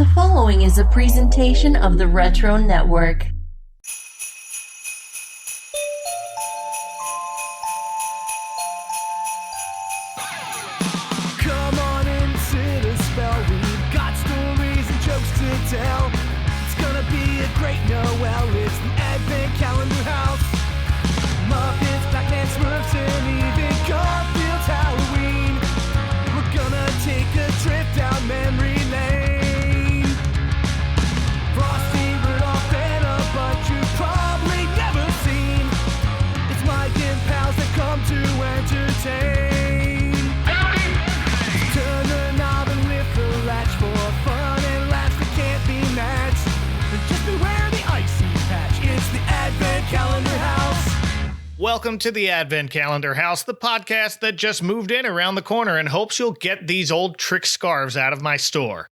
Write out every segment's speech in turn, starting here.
The following is a presentation of the Retro Network. Come on in, sit a spell. We've got stories and jokes to tell. It's gonna be a great Noel. It's the Advent Calendar House. Muppets, Batman, Smurfs, and even Garfield's Halloween. We're gonna take a trip down memory lane. Frosty, Rudolph, and a bunch you've probably never seen. It's Mike and pals that come to entertain. Turn the knob and lift the latch for fun and laughs that can't be matched. And just beware the icy patch. It's the Advent Calendar House. Welcome to the Advent Calendar House, the podcast that just moved in around the corner and hopes you'll get these old trick scarves out of my store.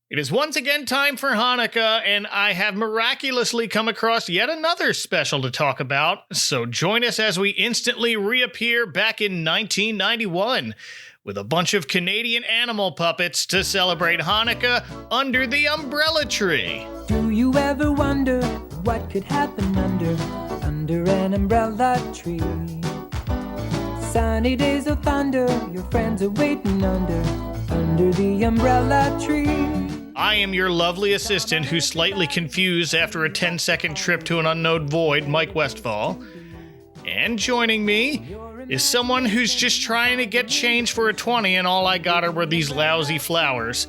It is once again time for Hanukkah, and I have miraculously come across yet another special to talk about, so join us as we instantly reappear back in 1991 with a bunch of Canadian animal puppets to celebrate Hanukkah under the umbrella tree. Do you ever wonder what could happen under an umbrella tree? Sunny days of thunder, your friends are waiting under the umbrella tree. I am your lovely assistant who's slightly confused after a 10-second trip to an unknown void, Mike Westfall. And joining me is someone who's just trying to get change for a 20 and all I got her were these lousy flowers.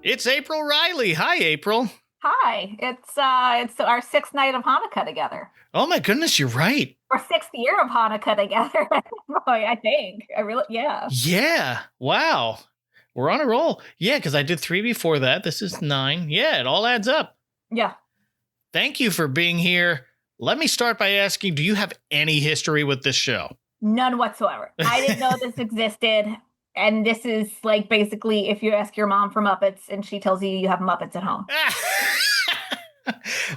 It's April Riley. Hi, April. Hi, it's our sixth night of Hanukkah together. Oh my goodness, you're right. Or sixth year of Hanukkah together. I think. Yeah. Yeah. Wow. We're on a roll. Yeah, because I did 3 before that. This is 9. Yeah, it all adds up. Yeah. Thank you for being here. Let me start by asking, do you have any history with this show? None whatsoever. I didn't know this existed. And this is like basically if you ask your mom for Muppets and she tells you you have Muppets at home.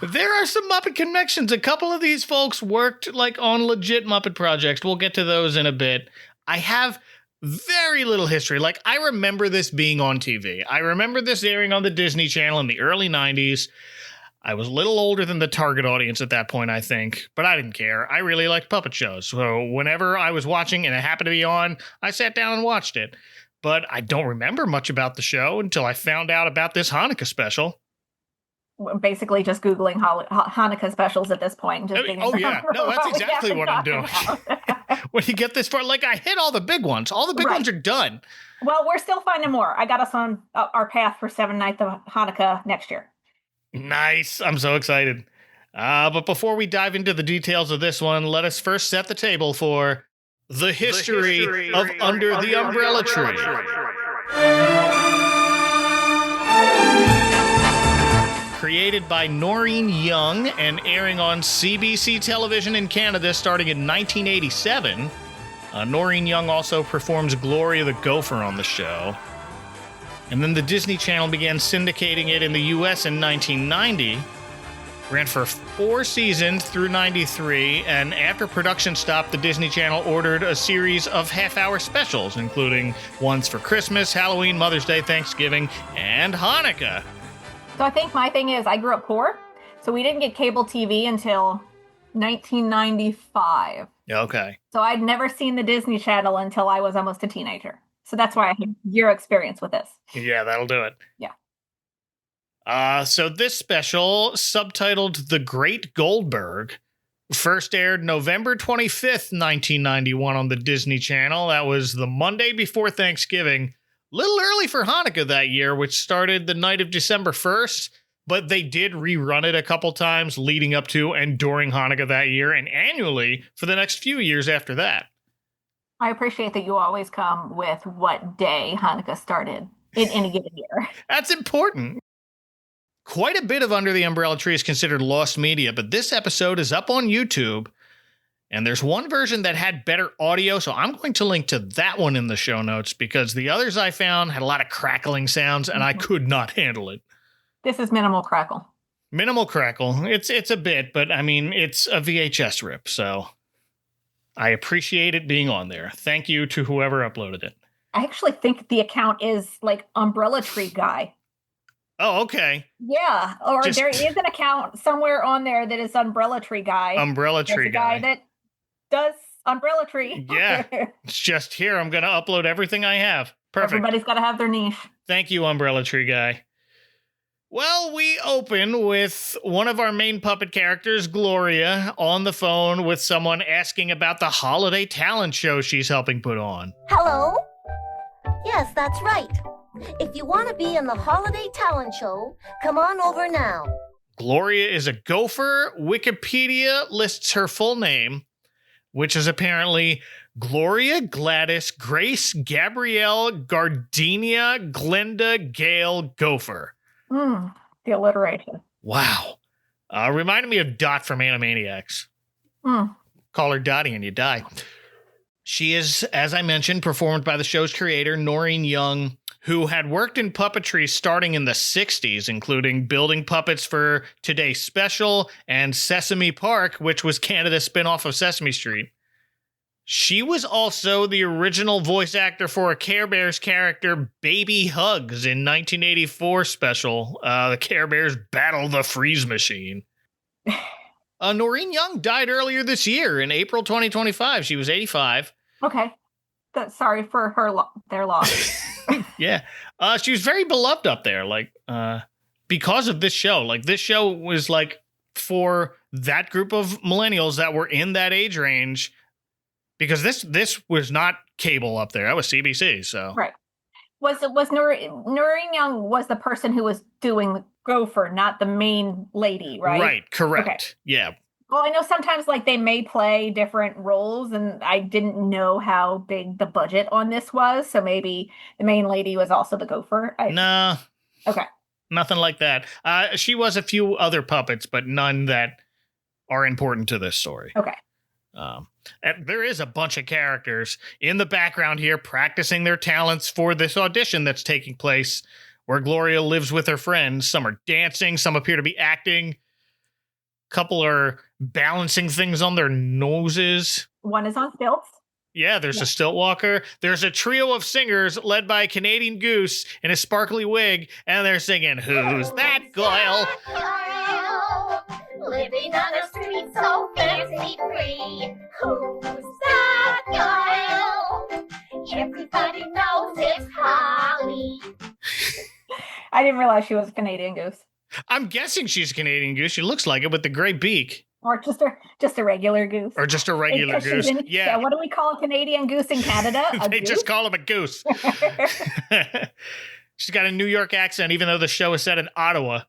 There are some Muppet connections. A couple of these folks worked like on legit Muppet projects. We'll get to those in a bit. I have very little history. Like, I remember this being on TV. I remember this airing on the Disney Channel in the early 90s. I was a little older than the target audience at that point, I think, but I didn't care. I really liked puppet shows. So whenever I was watching and it happened to be on, I sat down and watched it. But I don't remember much about the show until I found out about this Hanukkah special. Basically just Googling Hanukkah specials at this point. Just oh, yeah. No, that's exactly what I'm doing. When you get this far, like, I hit all the big ones. All the big ones are done. Well, we're still finding more. I got us on our path for 7 nights of Hanukkah next year. Nice. I'm so excited. But before we dive into the details of this one, let us first set the table for the history of Under the Umbrella Tree. Created by Noreen Young and airing on CBC television in Canada starting in 1987, Noreen Young also performs Gloria the Gopher on the show. And then the Disney Channel began syndicating it in the US in 1990, ran for 4 seasons through 93, and after production stopped, the Disney Channel ordered a series of half-hour specials, including ones for Christmas, Halloween, Mother's Day, Thanksgiving, and Hanukkah. So I think my thing is I grew up poor, so we didn't get cable TV until 1995. Okay. So I'd never seen the Disney Channel until I was almost a teenager. So that's why I have zero experience with this. Yeah, that'll do it. Yeah. So this special, subtitled The Great Goldberg, first aired November 25th, 1991 on the Disney Channel. That was the Monday before Thanksgiving. Little early for Hanukkah that year, which started the night of December 1st, but they did rerun it a couple times leading up to and during Hanukkah that year, and annually for the next few years after that. I appreciate that you always come with what day Hanukkah started in any given year. That's important. Quite a bit of Under the Umbrella Tree is considered lost media, but this episode is up on YouTube, and there's one version that had better audio, so I'm going to link to that one in the show notes because the others I found had a lot of crackling sounds, and I could not handle it. This is minimal crackle. Minimal crackle. It's a bit, but I mean, it's a VHS rip, so I appreciate it being on there. Thank you to whoever uploaded it. I actually think the account is like Umbrella Tree Guy. Oh, okay. Yeah, or Just- there is an account somewhere on there that is Umbrella Tree Guy. Umbrella There's Tree a guy that does Umbrella Tree. Yeah. It's just here. I'm going to upload everything I have. Perfect. Everybody's got to have their niche. Thank you, Umbrella Tree Guy. Well, we open with one of our main puppet characters, Gloria, on the phone with someone asking about the holiday talent show she's helping put on. Hello? Yes, that's right. If you want to be in the holiday talent show, come on over now. Gloria is a gopher. Wikipedia lists her full name, which is apparently Gloria Gladys Grace Gabrielle Gardenia Glenda Gale Gopher. The alliteration. Wow. Reminded me of Dot from Animaniacs. Call her Dottie and you die. She is, as I mentioned, performed by the show's creator, Noreen Young, who had worked in puppetry starting in the 60s, including building puppets for Today's Special and Sesame Park, which was Canada's spinoff of Sesame Street. She was also the original voice actor for a Care Bears character, Baby Hugs, in 1984 special, the Care Bears Battle the Freeze Machine. Noreen Young died earlier this year in April 2025. She was 85. Okay. Sorry for their loss. Yeah. She was very beloved up there, because of this show. Like, this show was, for that group of millennials that were in that age range, because this was not cable up there. That was CBC, so. Right. Was Noreen Young was the person who was doing the gopher, not the main lady, right? Right, correct. Okay. Yeah. Well, I know sometimes they may play different roles, and I didn't know how big the budget on this was, so maybe the main lady was also the gopher. No. Okay. Nothing like that. She was a few other puppets, but none that are important to this story. Okay. And there is a bunch of characters in the background here practicing their talents for this audition that's taking place, where Gloria lives with her friends. Some are dancing, some appear to be acting. A couple are balancing things on their noses. One is on stilts. Yeah, there's a stilt walker. There's a trio of singers led by a Canadian goose in a sparkly wig, and they're singing, "Who's That Girl?" Living on a street so fancy free. Who's that girl? Everybody knows it's Holly. I didn't realize she was a Canadian goose. I'm guessing she's a Canadian goose. She looks like it with the gray beak. Or just a regular goose. Or just a regular Because goose. Yeah. What do we call a Canadian goose in Canada? They just call him a goose. She's got a New York accent, even though the show is set in Ottawa.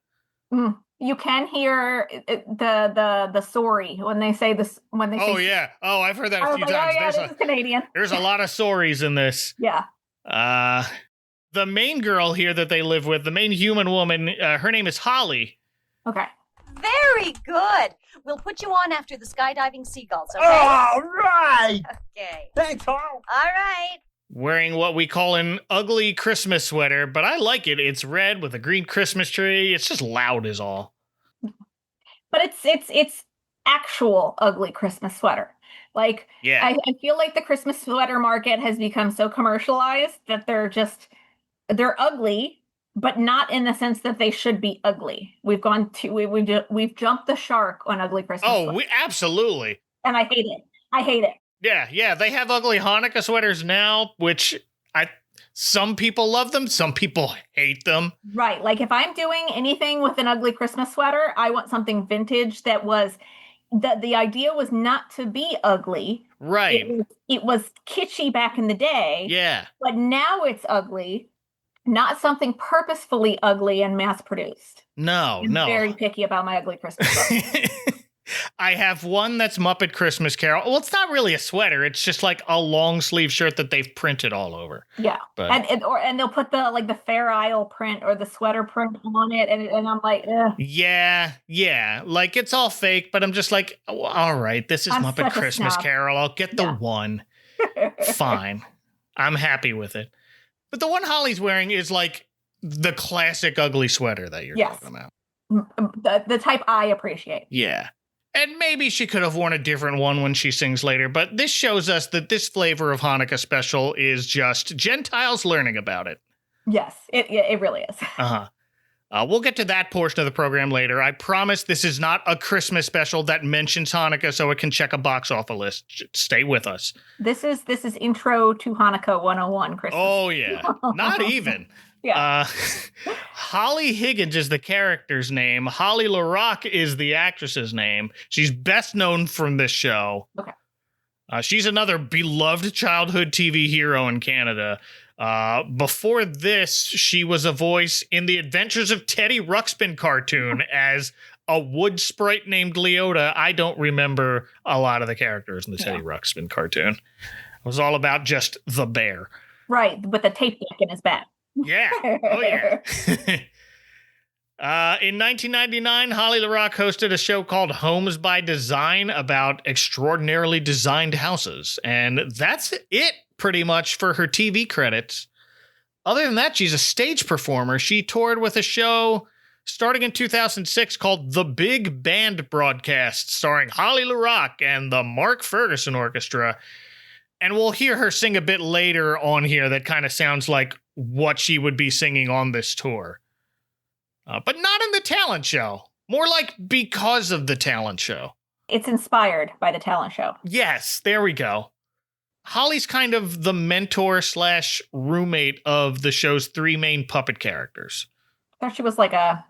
You can hear the sorry when they say this. When they say, Oh, yeah. Oh, I've heard that a few times. Oh, yeah, this is Canadian. There's a lot of sorries in this. Yeah. The main girl here that they live with, the main human woman, her name is Holly. Okay. Very good. We'll put you on after the skydiving seagulls, okay? All right. Okay. Thanks, Carl. All right. Wearing what we call an ugly Christmas sweater, but I like it. It's red with a green Christmas tree. It's just loud is all. But it's actual ugly Christmas sweater. Yeah. I feel like the Christmas sweater market has become so commercialized that they're ugly, but not in the sense that they should be ugly. We've jumped the shark on ugly Christmas. Oh, absolutely. And I hate it. I hate it. Yeah. They have ugly Hanukkah sweaters now, which some people love them, some people hate them. Right. If I'm doing anything with an ugly Christmas sweater, I want something vintage that was the idea was not to be ugly. Right. It was kitschy back in the day. Yeah. But now it's ugly. Not something purposefully ugly and mass produced. No. I'm very picky about my ugly Christmas sweater. I have one that's Muppet Christmas Carol. Well, it's not really a sweater. It's just a long sleeve shirt that they've printed all over. Yeah. But, and they'll put the Fair Isle print or the sweater print on it. And I'm like, ugh. Yeah. It's all fake, but I'm just oh, all right, this is Muppet Christmas Carol. I'll get the one. Fine. I'm happy with it. But the one Holly's wearing is the classic ugly sweater that you're talking about. The type I appreciate. Yeah. And maybe she could have worn a different one when she sings later, but this shows us that this flavor of Hanukkah special is just Gentiles learning about it. Yes, it really is. Uh-huh. We'll get to that portion of the program later. I promise this is not a Christmas special that mentions Hanukkah so it can check a box off a list. Stay with us. This is Intro to Hanukkah 101 Christmas. Oh, yeah. Not even. Yeah. Holly Higgins is the character's name. Holly LaRock is the actress's name. She's best known from this show. Okay. She's another beloved childhood TV hero in Canada. Before this, she was a voice in the Adventures of Teddy Ruxpin cartoon as a wood sprite named Leota. I don't remember a lot of the characters in the Teddy Ruxpin cartoon. It was all about just the bear. Right, with the tape deck in his back. Yeah. Oh, yeah. In 1999, Holly LaRock hosted a show called Homes by Design about extraordinarily designed houses. And that's it pretty much for her TV credits. Other than that, she's a stage performer. She toured with a show starting in 2006 called The Big Band Broadcast, starring Holly LaRock and the Mark Ferguson Orchestra. And we'll hear her sing a bit later on here that kind of sounds like what she would be singing on this tour. But not in the talent show. More like because of the talent show. It's inspired by the talent show. Yes, there we go. Holly's kind of the mentor / roommate of the show's 3 main puppet characters. I thought she was like a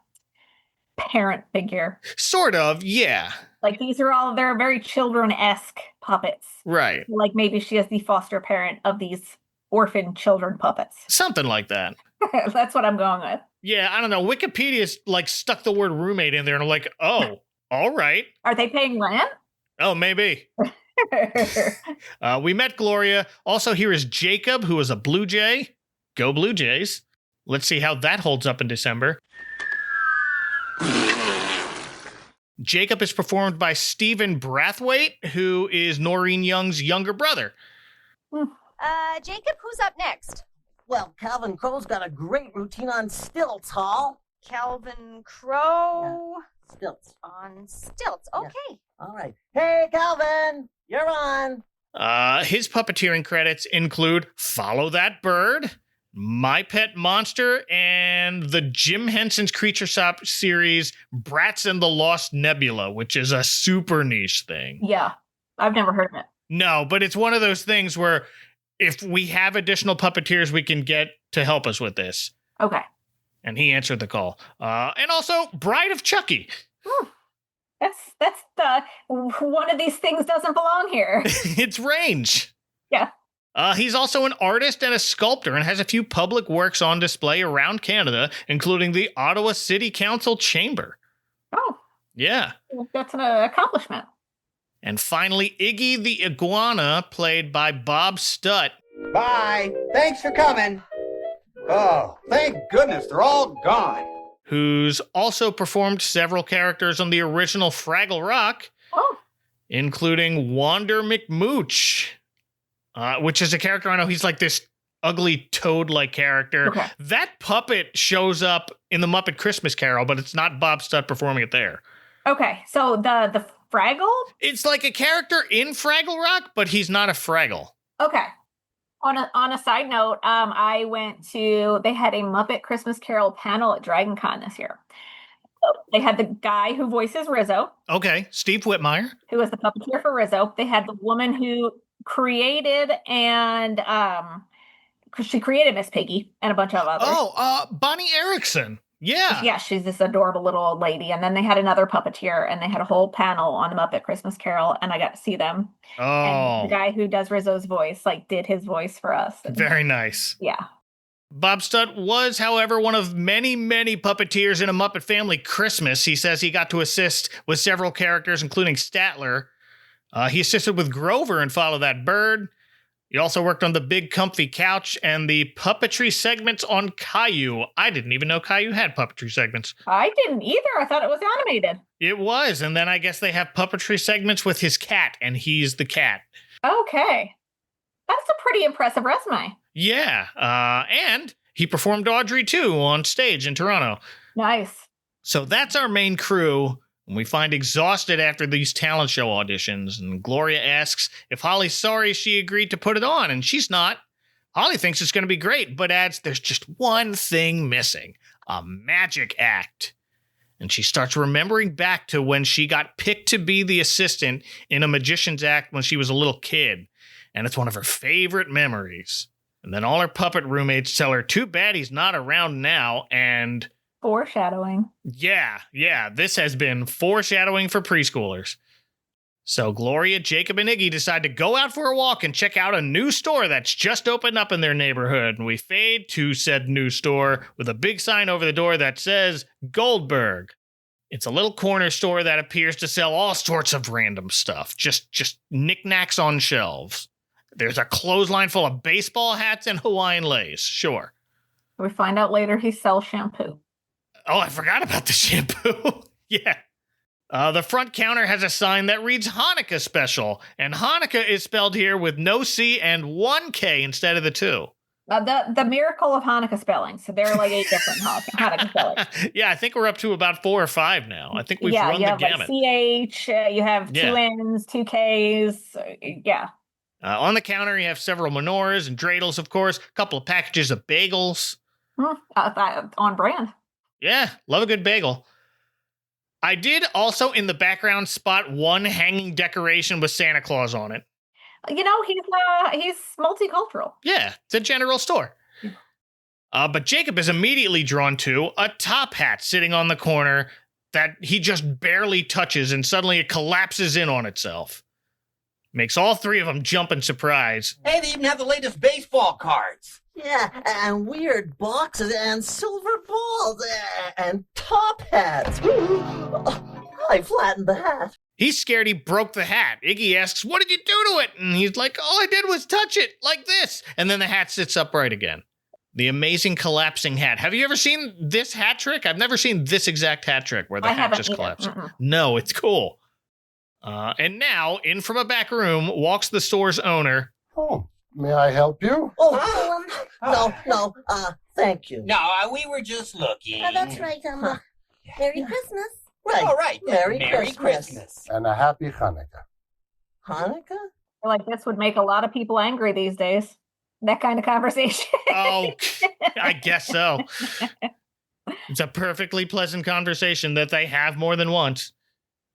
parent figure. Sort of, yeah. Like they're very children-esque puppets. Right. Like maybe she is the foster parent of these orphan children puppets. Something like that. That's what I'm going with. Yeah, I don't know. Wikipedia's like stuck the word roommate in there and I'm like, oh, all right. Are they paying rent? Oh, maybe. We met Gloria. Also, here is Jacob, who is a Blue Jay. Go Blue Jays. Let's see how that holds up in December. Jacob is performed by Stephen Brathwaite, who is Noreen Young's younger brother. Jacob, who's up next? Well, Calvin Crow's got a great routine on stilts, Hall. Calvin Crow. Yeah. Stilts. On stilts. Okay. Yeah. All right. Hey, Calvin, you're on. His puppeteering credits include Follow That Bird, My Pet Monster, and the Jim Henson's Creature Shop series Brats and the Lost Nebula, which is a super niche thing. Yeah, I've never heard of it. No, but it's one of those things where if we have additional puppeteers we can get to help us with this. Okay. And he answered the call. And also Bride of Chucky. That's one of these things doesn't belong here. It's range. Yeah. He's also an artist and a sculptor and has a few public works on display around Canada, including the Ottawa City Council Chamber. Oh. Yeah. Well, that's an accomplishment. And finally, Iggy the Iguana, played by Bob Stutt. Bye. Thanks for coming. Oh, thank goodness they're all gone. Who's also performed several characters on the original Fraggle Rock, including Wander McMooch, which is a character I know. He's like this ugly toad-like character. Okay. That puppet shows up in the Muppet Christmas Carol, but it's not Bob Stutt performing it there. Okay, so the Fraggle? It's like a character in Fraggle Rock, but he's not a Fraggle. Okay. On a side note, they had a Muppet Christmas Carol panel at Dragon Con this year. So they had the guy who voices Rizzo. Okay, Steve Whitmire. Who was the puppeteer for Rizzo. They had the woman who created she created Miss Piggy and a bunch of others. Oh, Bonnie Erickson. Yeah. Yeah, she's this adorable little old lady. And then they had another puppeteer and they had a whole panel on the Muppet Christmas Carol and I got to see them. Oh. And the guy who does Rizzo's voice, did his voice for us. And, very nice. Yeah. Bob Stutt was, however, one of many, many puppeteers in A Muppet Family Christmas. He says he got to assist with several characters, including Statler. He assisted with Grover in Follow That Bird. He also worked on the Big Comfy Couch and the puppetry segments on Caillou. I didn't even know Caillou had puppetry segments. I didn't either. I thought it was animated. It was, and then I guess they have puppetry segments with his cat, and he's the cat. Okay. That's a pretty impressive resume. Yeah, and he performed Audrey, too, on stage in Toronto. Nice. So that's our main crew. And we find exhausted after these talent show auditions, and Gloria asks if Holly's sorry she agreed to put it on, and she's not. Holly thinks it's going to be great, but adds there's just one thing missing. a magic act. And she starts remembering back to when she got picked to be the assistant in a magician's act when she was a little kid. And it's one of her favorite memories. And then all her puppet roommates tell her, too bad he's not around now, and... Foreshadowing. Yeah, this has been foreshadowing for preschoolers. So Gloria, Jacob, and Iggy decide to go out for a walk and check out a new store that's just opened up in their neighborhood. And we fade to said new store with a big sign over the door that says Goldberg. It's a little corner store that appears to sell all sorts of random stuff, just knickknacks on shelves. There's a clothesline full of baseball hats and Hawaiian lace, sure. We find out later he sells shampoo. Oh, I forgot about the shampoo. Yeah. The front counter has a sign that reads Hanukkah special, and Hanukkah is spelled here with no C and one K instead of the two. The miracle of Hanukkah spelling. So there are like 8 different Hanukkah spellings. Yeah, I think we're up to about 4 or 5 now. I think we've run the gamut. Like CH, you have 2 N's, 2 K's. Yeah. On the counter, you have several menorahs and dreidels, of course, a couple of packages of bagels. On brand. Yeah, love a good bagel. I did also in the background spot one hanging decoration with Santa Claus on it. You know, he's multicultural. Yeah, it's a general store. But Jacob is immediately drawn to a top hat sitting on the corner that he just barely touches, and suddenly it collapses in on itself. Makes all 3 of them jump in surprise. Hey, they even have the latest baseball cards. Yeah, and weird boxes and silver balls and top hats. I flattened the hat. He's scared he broke the hat. Iggy asks, what did you do to it? And he's like, all I did was touch it, like this. And then the hat sits upright again. The amazing collapsing hat. Have you ever seen this hat trick? I've never seen this exact hat trick where the hat just collapses. No, it's cool. And now, in from a back room, walks the store's owner. Oh, may I help you? No, thank you. No, we were just looking. Oh, that's right, Merry Christmas. Right. All right. Merry Christmas. And a happy Hanukkah. Hanukkah? I feel like this would make a lot of people angry these days. That kind of conversation. Oh, I guess so. It's a perfectly pleasant conversation that they have more than once.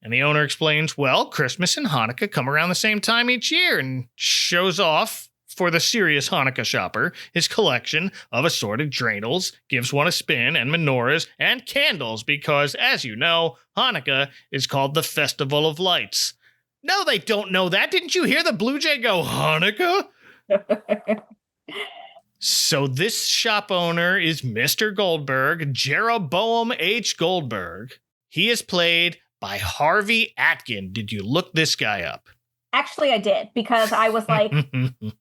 And the owner explains, well, Christmas and Hanukkah come around the same time each year, and shows off, for the serious Hanukkah shopper, his collection of assorted dreidels, gives one a spin, and menorahs, and candles, because, as you know, Hanukkah is called the Festival of Lights. No, they don't know that. Didn't you hear the Blue Jay go, Hanukkah? So this shop owner is Mr. Goldberg, Jeroboam H. Goldberg. He is played by Harvey Atkin. Did you look this guy up? Actually, I did, because I was like,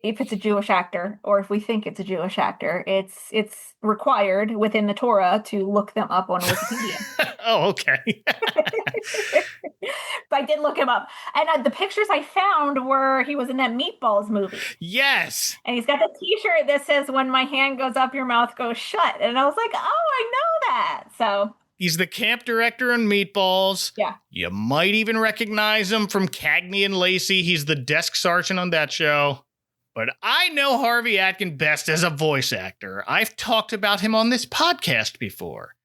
if it's a Jewish actor, or if we think it's a Jewish actor, it's required within the Torah to look them up on Wikipedia. Oh, okay. But I did look him up. And the pictures I found were he was in that Meatballs movie. Yes. And he's got the t-shirt that says, when my hand goes up, your mouth goes shut. And I was like, oh, I know that. So... He's the camp director in Meatballs. Yeah. You might even recognize him from Cagney and Lacey. He's the desk sergeant on that show. But I know Harvey Atkin best as a voice actor. I've talked about him on this podcast before.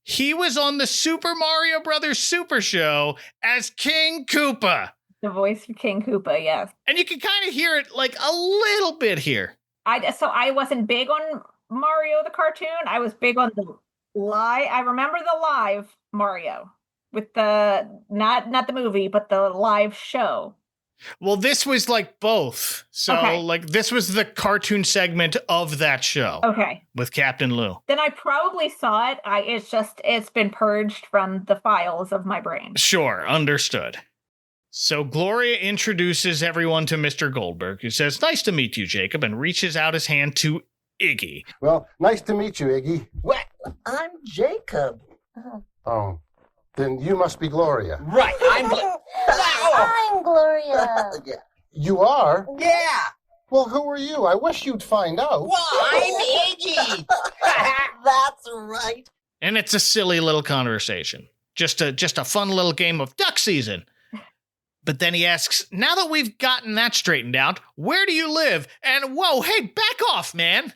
He was on the Super Mario Brothers Super Show as King Koopa. The voice for King Koopa, yes. And you can kind of hear it like a little bit here. So I wasn't big on Mario the cartoon. I was big on the live. I remember the live Mario with the not the movie, but the live show. Well, this was like both. So like this was the cartoon segment of that show. Okay. With Captain Lou. Then I probably saw it. It's been purged from the files of my brain. Sure, understood. So Gloria introduces everyone to Mr. Goldberg, who says, nice to meet you, Jacob, and reaches out his hand to Iggy. Well, nice to meet you, Iggy. What? I'm Jacob. Oh, then you must be Gloria. Right, I'm I'm Gloria. You are? Yeah. Well, who are you? I wish you'd find out. Well, I'm Iggy. That's right. And it's a silly little conversation. Just a fun little game of duck season. But then he asks, now that we've gotten that straightened out, where do you live? And whoa, hey, back off, man.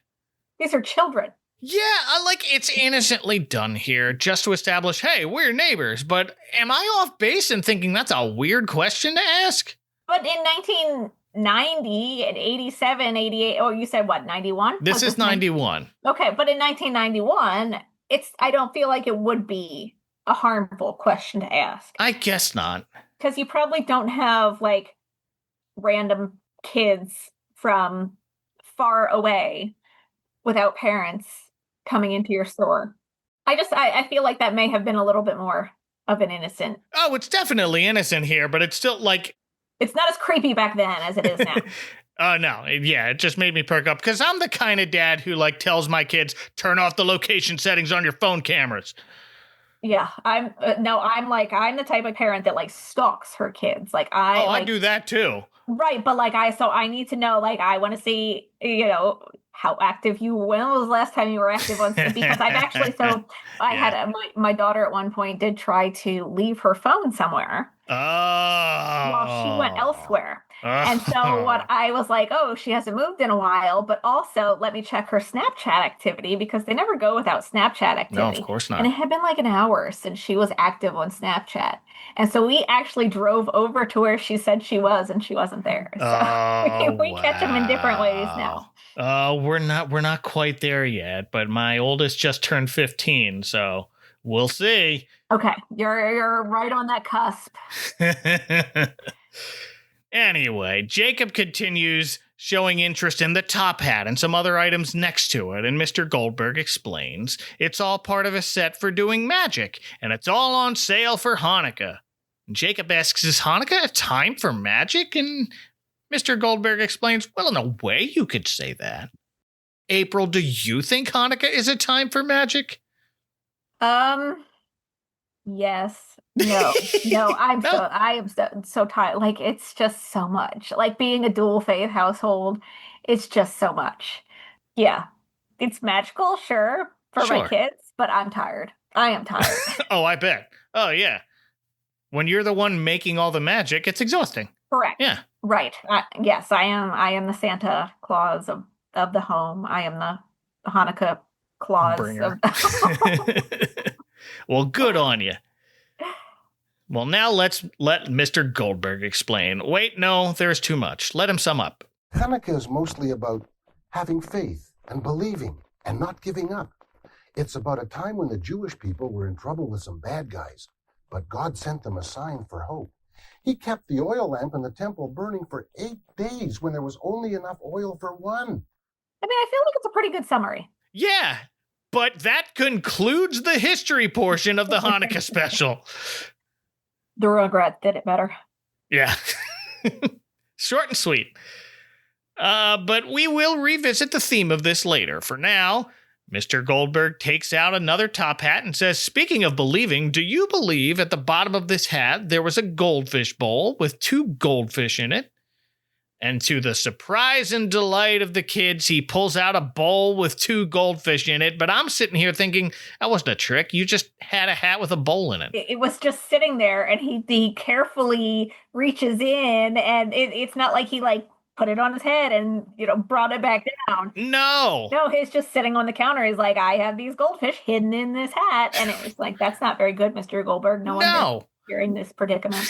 These are children. Yeah, like it's innocently done here just to establish, hey, we're neighbors. But am I off base in thinking that's a weird question to ask? But in 1990 and 87, 88, oh, you said what, 91? This is 91. Okay, but in 1991, I don't feel like it would be a harmful question to ask. I guess not. Because you probably don't have, like, random kids from far away without parents coming into your store. I feel like that may have been a little bit more of an innocent. Oh, it's definitely innocent here, but it's still like. It's not as creepy back then as it is now. Oh, no. Yeah, it just made me perk up because I'm the kind of dad who like tells my kids, turn off the location settings on your phone cameras. Yeah, I'm the type of parent that like stalks her kids. Like I do that too. Right, but like I need to know, like I want to see, how active when was the last time you were active on, because I've actually, I had my daughter at one point did try to leave her phone somewhere. While she went elsewhere. And so what I was like, she hasn't moved in a while, but also let me check her Snapchat activity because they never go without Snapchat activity. No, of course not. And it had been like an hour since she was active on Snapchat. And so we actually drove over to where she said she was, and she wasn't there. So we catch them in different ways now. We're not quite there yet, but my oldest just turned 15, so we'll see. Okay, you're right on that cusp. Anyway, Jacob continues showing interest in the top hat and some other items next to it, and Mr. Goldberg explains it's all part of a set for doing magic, and it's all on sale for Hanukkah. And Jacob asks, is Hanukkah a time for magic? And Mr. Goldberg explains, well, in a way you could say that. April, do you think Hanukkah is a time for magic? Yes. No, I am so tired. Like, it's just so much. Like, being a dual faith household, it's just so much. Yeah. It's magical, sure, for my kids, but I'm tired. I am tired. Oh, I bet. Oh, yeah. When you're the one making all the magic, it's exhausting. Correct. Yeah. Right. Yes, I am the Santa Claus of the home. I am the Hanukkah Claus bringer. of the home. Well, good on you. Well, now let's let Mr. Goldberg explain. Wait, no, there's too much. Let him sum up. Hanukkah is mostly about having faith and believing and not giving up. It's about a time when the Jewish people were in trouble with some bad guys, but God sent them a sign for hope. He kept the oil lamp in the temple burning for 8 days when there was only enough oil for one. I mean, I feel like it's a pretty good summary. Yeah, but that concludes the history portion of the Hanukkah special. The Rugrats did it better. Yeah. Short and sweet. But we will revisit the theme of this later. For now, Mr. Goldberg takes out another top hat and says, speaking of believing, do you believe at the bottom of this hat there was a goldfish bowl with 2 goldfish in it? And to the surprise and delight of the kids, he pulls out a bowl with 2 goldfish in it. But I'm sitting here thinking, that wasn't a trick. You just had a hat with a bowl in it. It was just sitting there, and he carefully reaches in, and it's not like he like put it on his head and brought it back down. No, he's just sitting on the counter. He's like, I have these goldfish hidden in this hat, and it was like, that's not very good, Mr. Goldberg. No wonder you're in this predicament.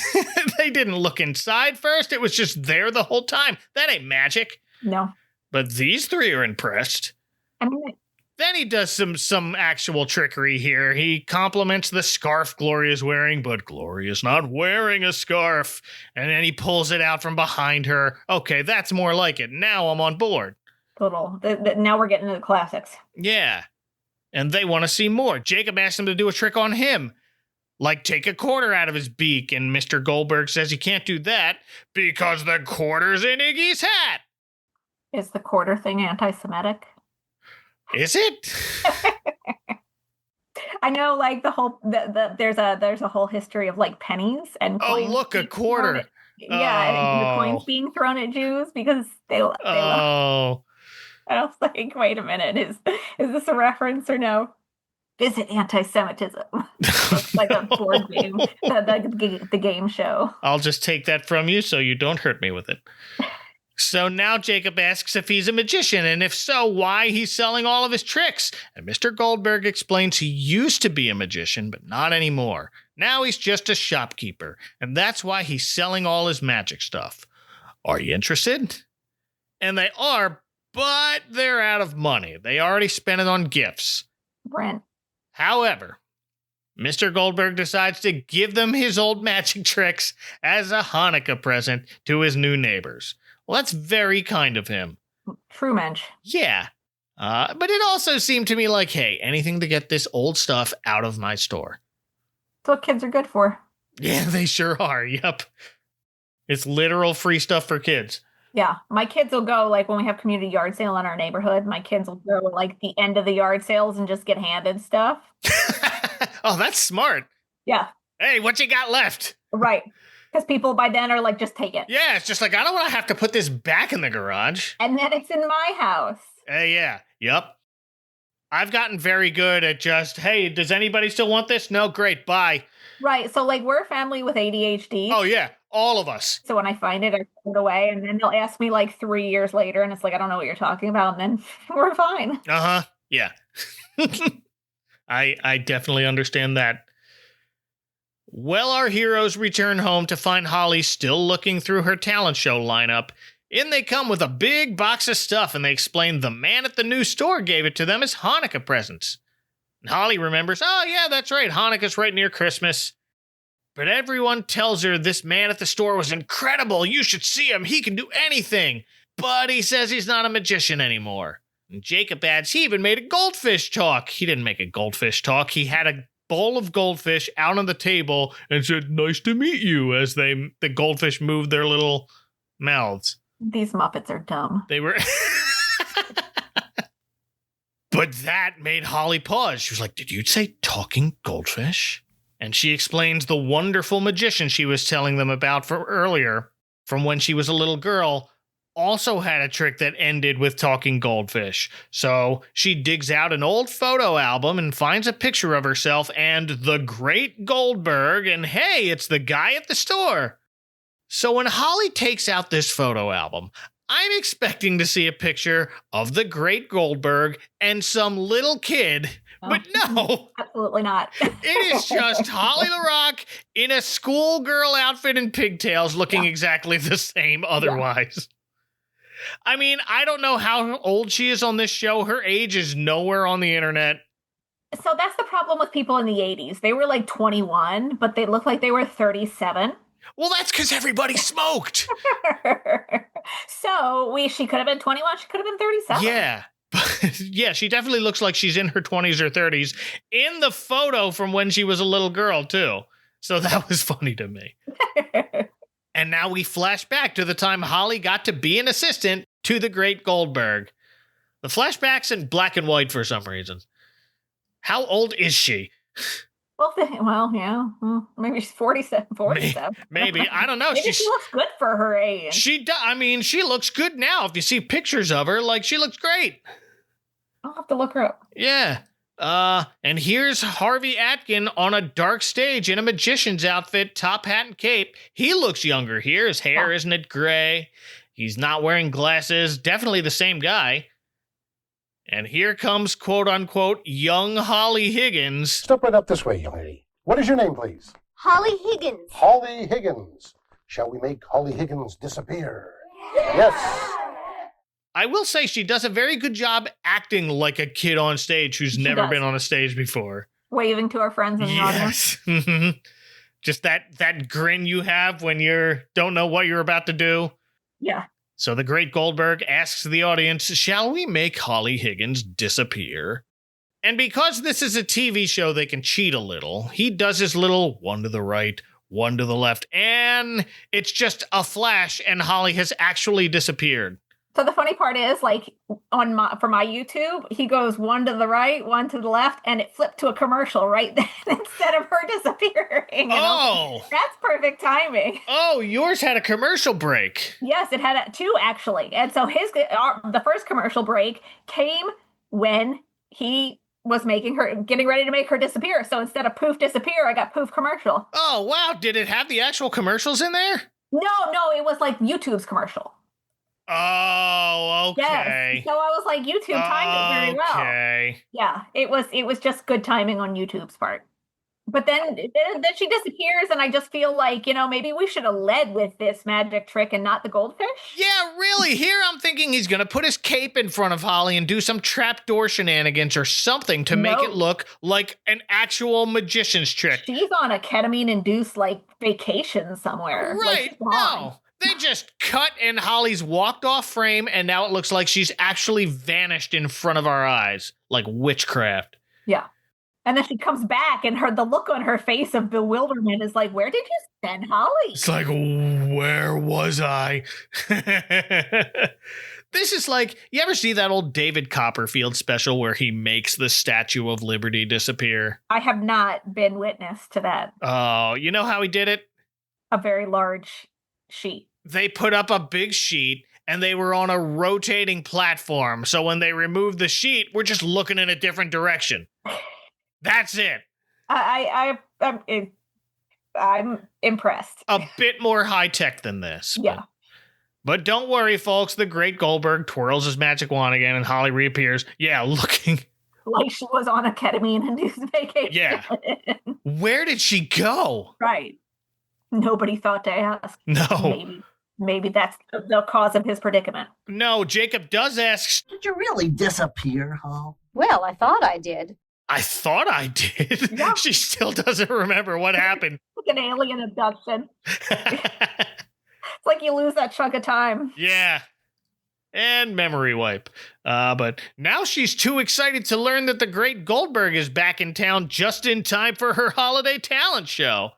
They didn't look inside first. It was just there the whole time. That ain't magic. No. But these 3 are impressed. I mean, then he does some actual trickery here. He compliments the scarf Gloria's wearing, but Gloria's not wearing a scarf. And then he pulls it out from behind her. Okay, that's more like it. Now I'm on board. Total. Now we're getting into the classics. Yeah. And they want to see more. Jacob asks him to do a trick on him. Like take a quarter out of his beak, and Mr. Goldberg says he can't do that because the quarter's in Iggy's hat. Is the quarter thing anti-Semitic? Is it? I know, like there's a whole history of like pennies and coins. Oh, look, a quarter. And the coins being thrown at Jews because they love. I was like, wait a minute, is this a reference or no? Is it anti-Semitism? It's like a board game, the game show. I'll just take that from you so you don't hurt me with it. So now Jacob asks if he's a magician, and if so, why he's selling all of his tricks. And Mr. Goldberg explains he used to be a magician, but not anymore. Now he's just a shopkeeper, and that's why he's selling all his magic stuff. Are you interested? And they are, but they're out of money. They already spent it on gifts. Rent. However, Mr. Goldberg decides to give them his old magic tricks as a Hanukkah present to his new neighbors. Well, that's very kind of him. True mensch. Yeah. But it also seemed to me like, hey, anything to get this old stuff out of my store. That's what kids are good for. Yeah, they sure are. Yep. It's literal free stuff for kids. Yeah. My kids will go, like, when we have community yard sale in our neighborhood, my kids will go, like, the end of the yard sales and just get handed stuff. Oh, that's smart. Yeah. Hey, what you got left? Right. Because people by then are like, just take it. Yeah, it's just like, I don't want to have to put this back in the garage. And then it's in my house. Yeah. Yep. I've gotten very good at just, hey, does anybody still want this? No, great, bye. Right. So, like, we're a family with ADHD. Oh, yeah. All of us. So when I find it, I put it away. And then they'll ask me like 3 years later. And it's like, I don't know what you're talking about. And then we're fine. Uh-huh. Yeah. I definitely understand that. Well, our heroes return home to find Holly still looking through her talent show lineup. In they come with a big box of stuff, and they explain the man at the new store gave it to them as Hanukkah presents. And Holly remembers, oh yeah, that's right, Hanukkah's right near Christmas. But everyone tells her this man at the store was incredible, you should see him, he can do anything. But he says he's not a magician anymore. And Jacob adds he even made a goldfish talk. He didn't make a goldfish talk, he had a bowl of goldfish out on the table and said, nice to meet you, as the goldfish moved their little mouths. These Muppets are dumb. They were... But that made Holly pause. She was like, did you say talking goldfish? And she explains the wonderful magician she was telling them about from earlier, from when she was a little girl, also had a trick that ended with talking goldfish. So she digs out an old photo album and finds a picture of herself and the Great Goldberg, and hey, it's the guy at the store. So when Holly takes out this photo album, I'm expecting to see a picture of the Great Goldberg and some little kid, but no. Absolutely not. It is just Holly LaRock in a schoolgirl outfit and pigtails looking exactly the same otherwise. I mean, I don't know how old she is on this show. Her age is nowhere on the internet. So that's the problem with people in the 80s. They were like 21, but they look like they were 37. Well, that's because everybody smoked. So she could have been 21. She could have been 37. Yeah. Yeah, she definitely looks like she's in her 20s or 30s in the photo from when she was a little girl, too. So that was funny to me. And now we flash back to the time Holly got to be an assistant to the Great Goldberg. The flashback's in black and white for some reason. How old is she? Well, yeah. Maybe she's 47. Maybe. I don't know. Maybe she looks good for her age. She looks good now. If you see pictures of her, like, she looks great. I'll have to look her up. Yeah. And here's Harvey Atkin on a dark stage in a magician's outfit, top hat and cape. He looks younger here. His hair, isn't it gray? He's not wearing glasses. Definitely the same guy. And here comes, quote-unquote, young Holly Higgins. Step right up this way, young lady. What is your name, please? Holly Higgins. Holly Higgins. Shall we make Holly Higgins disappear? Yes. I will say she does a very good job acting like a kid on stage who's never been on a stage before. Waving to our friends in the audience. Yes. Just that grin you have when you don't know what you're about to do. Yeah. So the Great Goldberg asks the audience, shall we make Holly Higgins disappear? And because this is a TV show, they can cheat a little. He does his little one to the right, one to the left, and it's just a flash, and Holly has actually disappeared. So the funny part is, like, for my YouTube, he goes one to the right, one to the left, and it flipped to a commercial right then instead of her disappearing. Oh! That's perfect timing. Oh, yours had a commercial break. Yes, it had two, actually. And so the first commercial break came when he was getting ready to make her disappear. So instead of poof disappear, I got poof commercial. Oh, wow. Did it have the actual commercials in there? No, it was like YouTube's commercial. Oh, okay. Yes. So I was like, YouTube timed it very well. Okay. Yeah, it was just good timing on YouTube's part. But then she disappears, and I just feel like, maybe we should have led with this magic trick and not the goldfish. Yeah, really. Here I'm thinking he's going to put his cape in front of Holly and do some trapdoor shenanigans or something to make it look like an actual magician's trick. She's on a ketamine-induced, vacation somewhere. Right, no. They just cut and Holly's walked off frame, and now it looks like she's actually vanished in front of our eyes, like witchcraft. Yeah. And then she comes back, and the look on her face of bewilderment is like, where did you send Holly? It's like, where was I? This is like, you ever see that old David Copperfield special where he makes the Statue of Liberty disappear? I have not been witness to that. Oh, you know how he did it? A very large sheet. They put up a big sheet, and they were on a rotating platform. So when they removed the sheet, we're just looking in a different direction. That's it. I'm impressed. A bit more high tech than this. Yeah. But don't worry, folks. The Great Goldberg twirls his magic wand again, and Holly reappears. Yeah, looking like she was on a ketamine-induced vacation. Yeah. Where did she go? Right. Nobody thought to ask. No. Maybe that's the cause of his predicament. No, Jacob does ask. Did you really disappear, Hal? Well, I thought I did. I thought I did. Yeah. She still doesn't remember what happened. Like an alien abduction. It's like you lose that chunk of time. Yeah. And memory wipe. But now she's too excited to learn that the Great Goldberg is back in town just in time for her holiday talent show.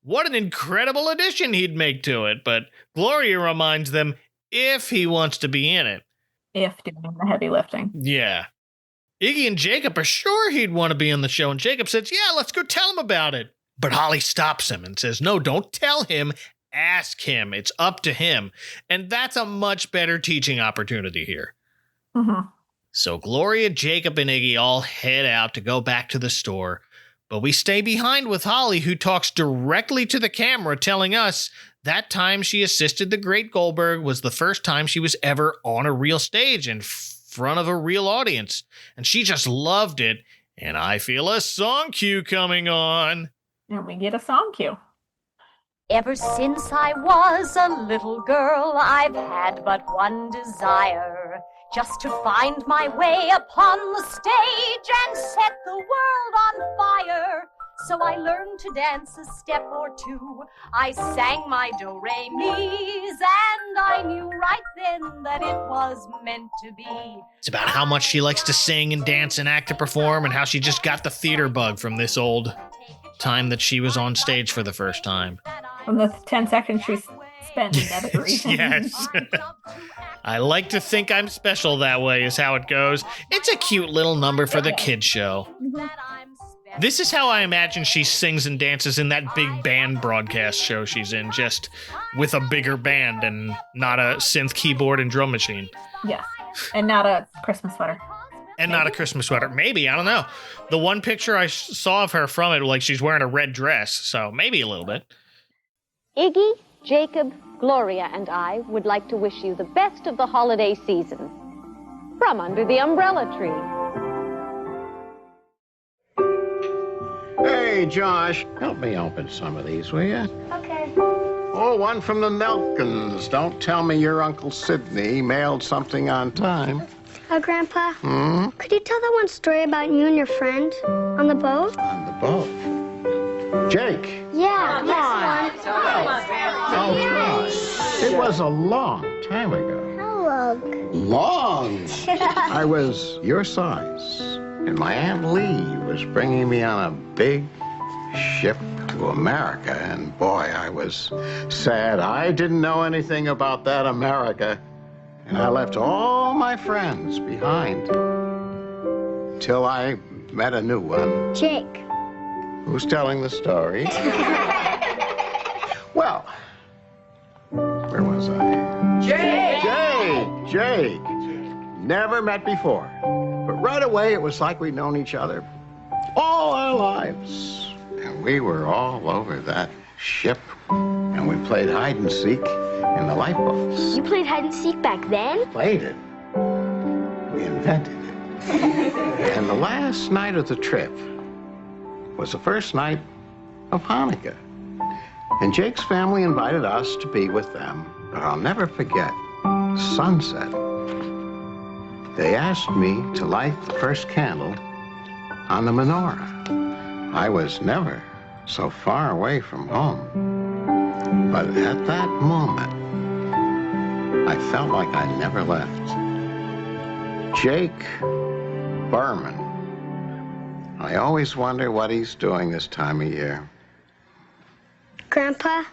What an incredible addition he'd make to it. But Gloria reminds them if he wants to be in it. If doing the heavy lifting. Yeah. Iggy and Jacob are sure he'd want to be on the show, and Jacob says, yeah, let's go tell him about it. But Holly stops him and says, no, don't tell him. Ask him. It's up to him. And that's a much better teaching opportunity here. Mm-hmm. So Gloria, Jacob, and Iggy all head out to go back to the store. But we stay behind with Holly, who talks directly to the camera, telling us that time she assisted the Great Goldberg was the first time she was ever on a real stage in front of a real audience. And she just loved it. And I feel a song cue coming on. And we get a song cue. Ever since I was a little girl, I've had but one desire, just to find my way upon the stage and set the world on fire. So I learned to dance a step or two. I sang my do-re-mis, and I knew right then that it was meant to be. It's about how much she likes to sing and dance and act to perform, and how she just got the theater bug from this old time that she was on stage for the first time. From the 10 seconds she spent in that region. Yes. I like to think I'm special that way is how it goes. It's a cute little number for the kids show. Mm-hmm. This is how I imagine she sings and dances in that big band broadcast show she's in, just with a bigger band and not a synth keyboard and drum machine. Yes, and not a Christmas sweater. And not a Christmas sweater. Maybe, I don't know. The one picture I saw of her from it, like she's wearing a red dress, so maybe a little bit. Iggy, Jacob, Gloria, and I would like to wish you the best of the holiday season from under the umbrella tree. Hey, Josh, help me open some of these, will you? Okay. Oh, one from the Nelkins. Don't tell me your Uncle Sidney mailed something on time. Grandpa, could you tell that one story about you and your friend on the boat? On the boat? Jake? Yeah, this one. It was a long time ago. How long? Long? I was your size, and my Aunt Lee was bringing me on a big ship to America, and boy, I was sad. I didn't know anything about that America, and I left all my friends behind till I met a new one. Jake. Who's telling the story? Well, where was I? Jake! Never met before. But right away, it was like we'd known each other all our lives. And we were all over that ship, and we played hide and seek in the lifeboats. You played hide and seek back then? Played it. We invented it. And the last night of the trip was the first night of Hanukkah. And Jake's family invited us to be with them. But I'll never forget sunset. They asked me to light the first candle on the menorah. I was never so far away from home. But at that moment, I felt like I never left. Jake Berman. I always wonder what he's doing this time of year. Grandpa,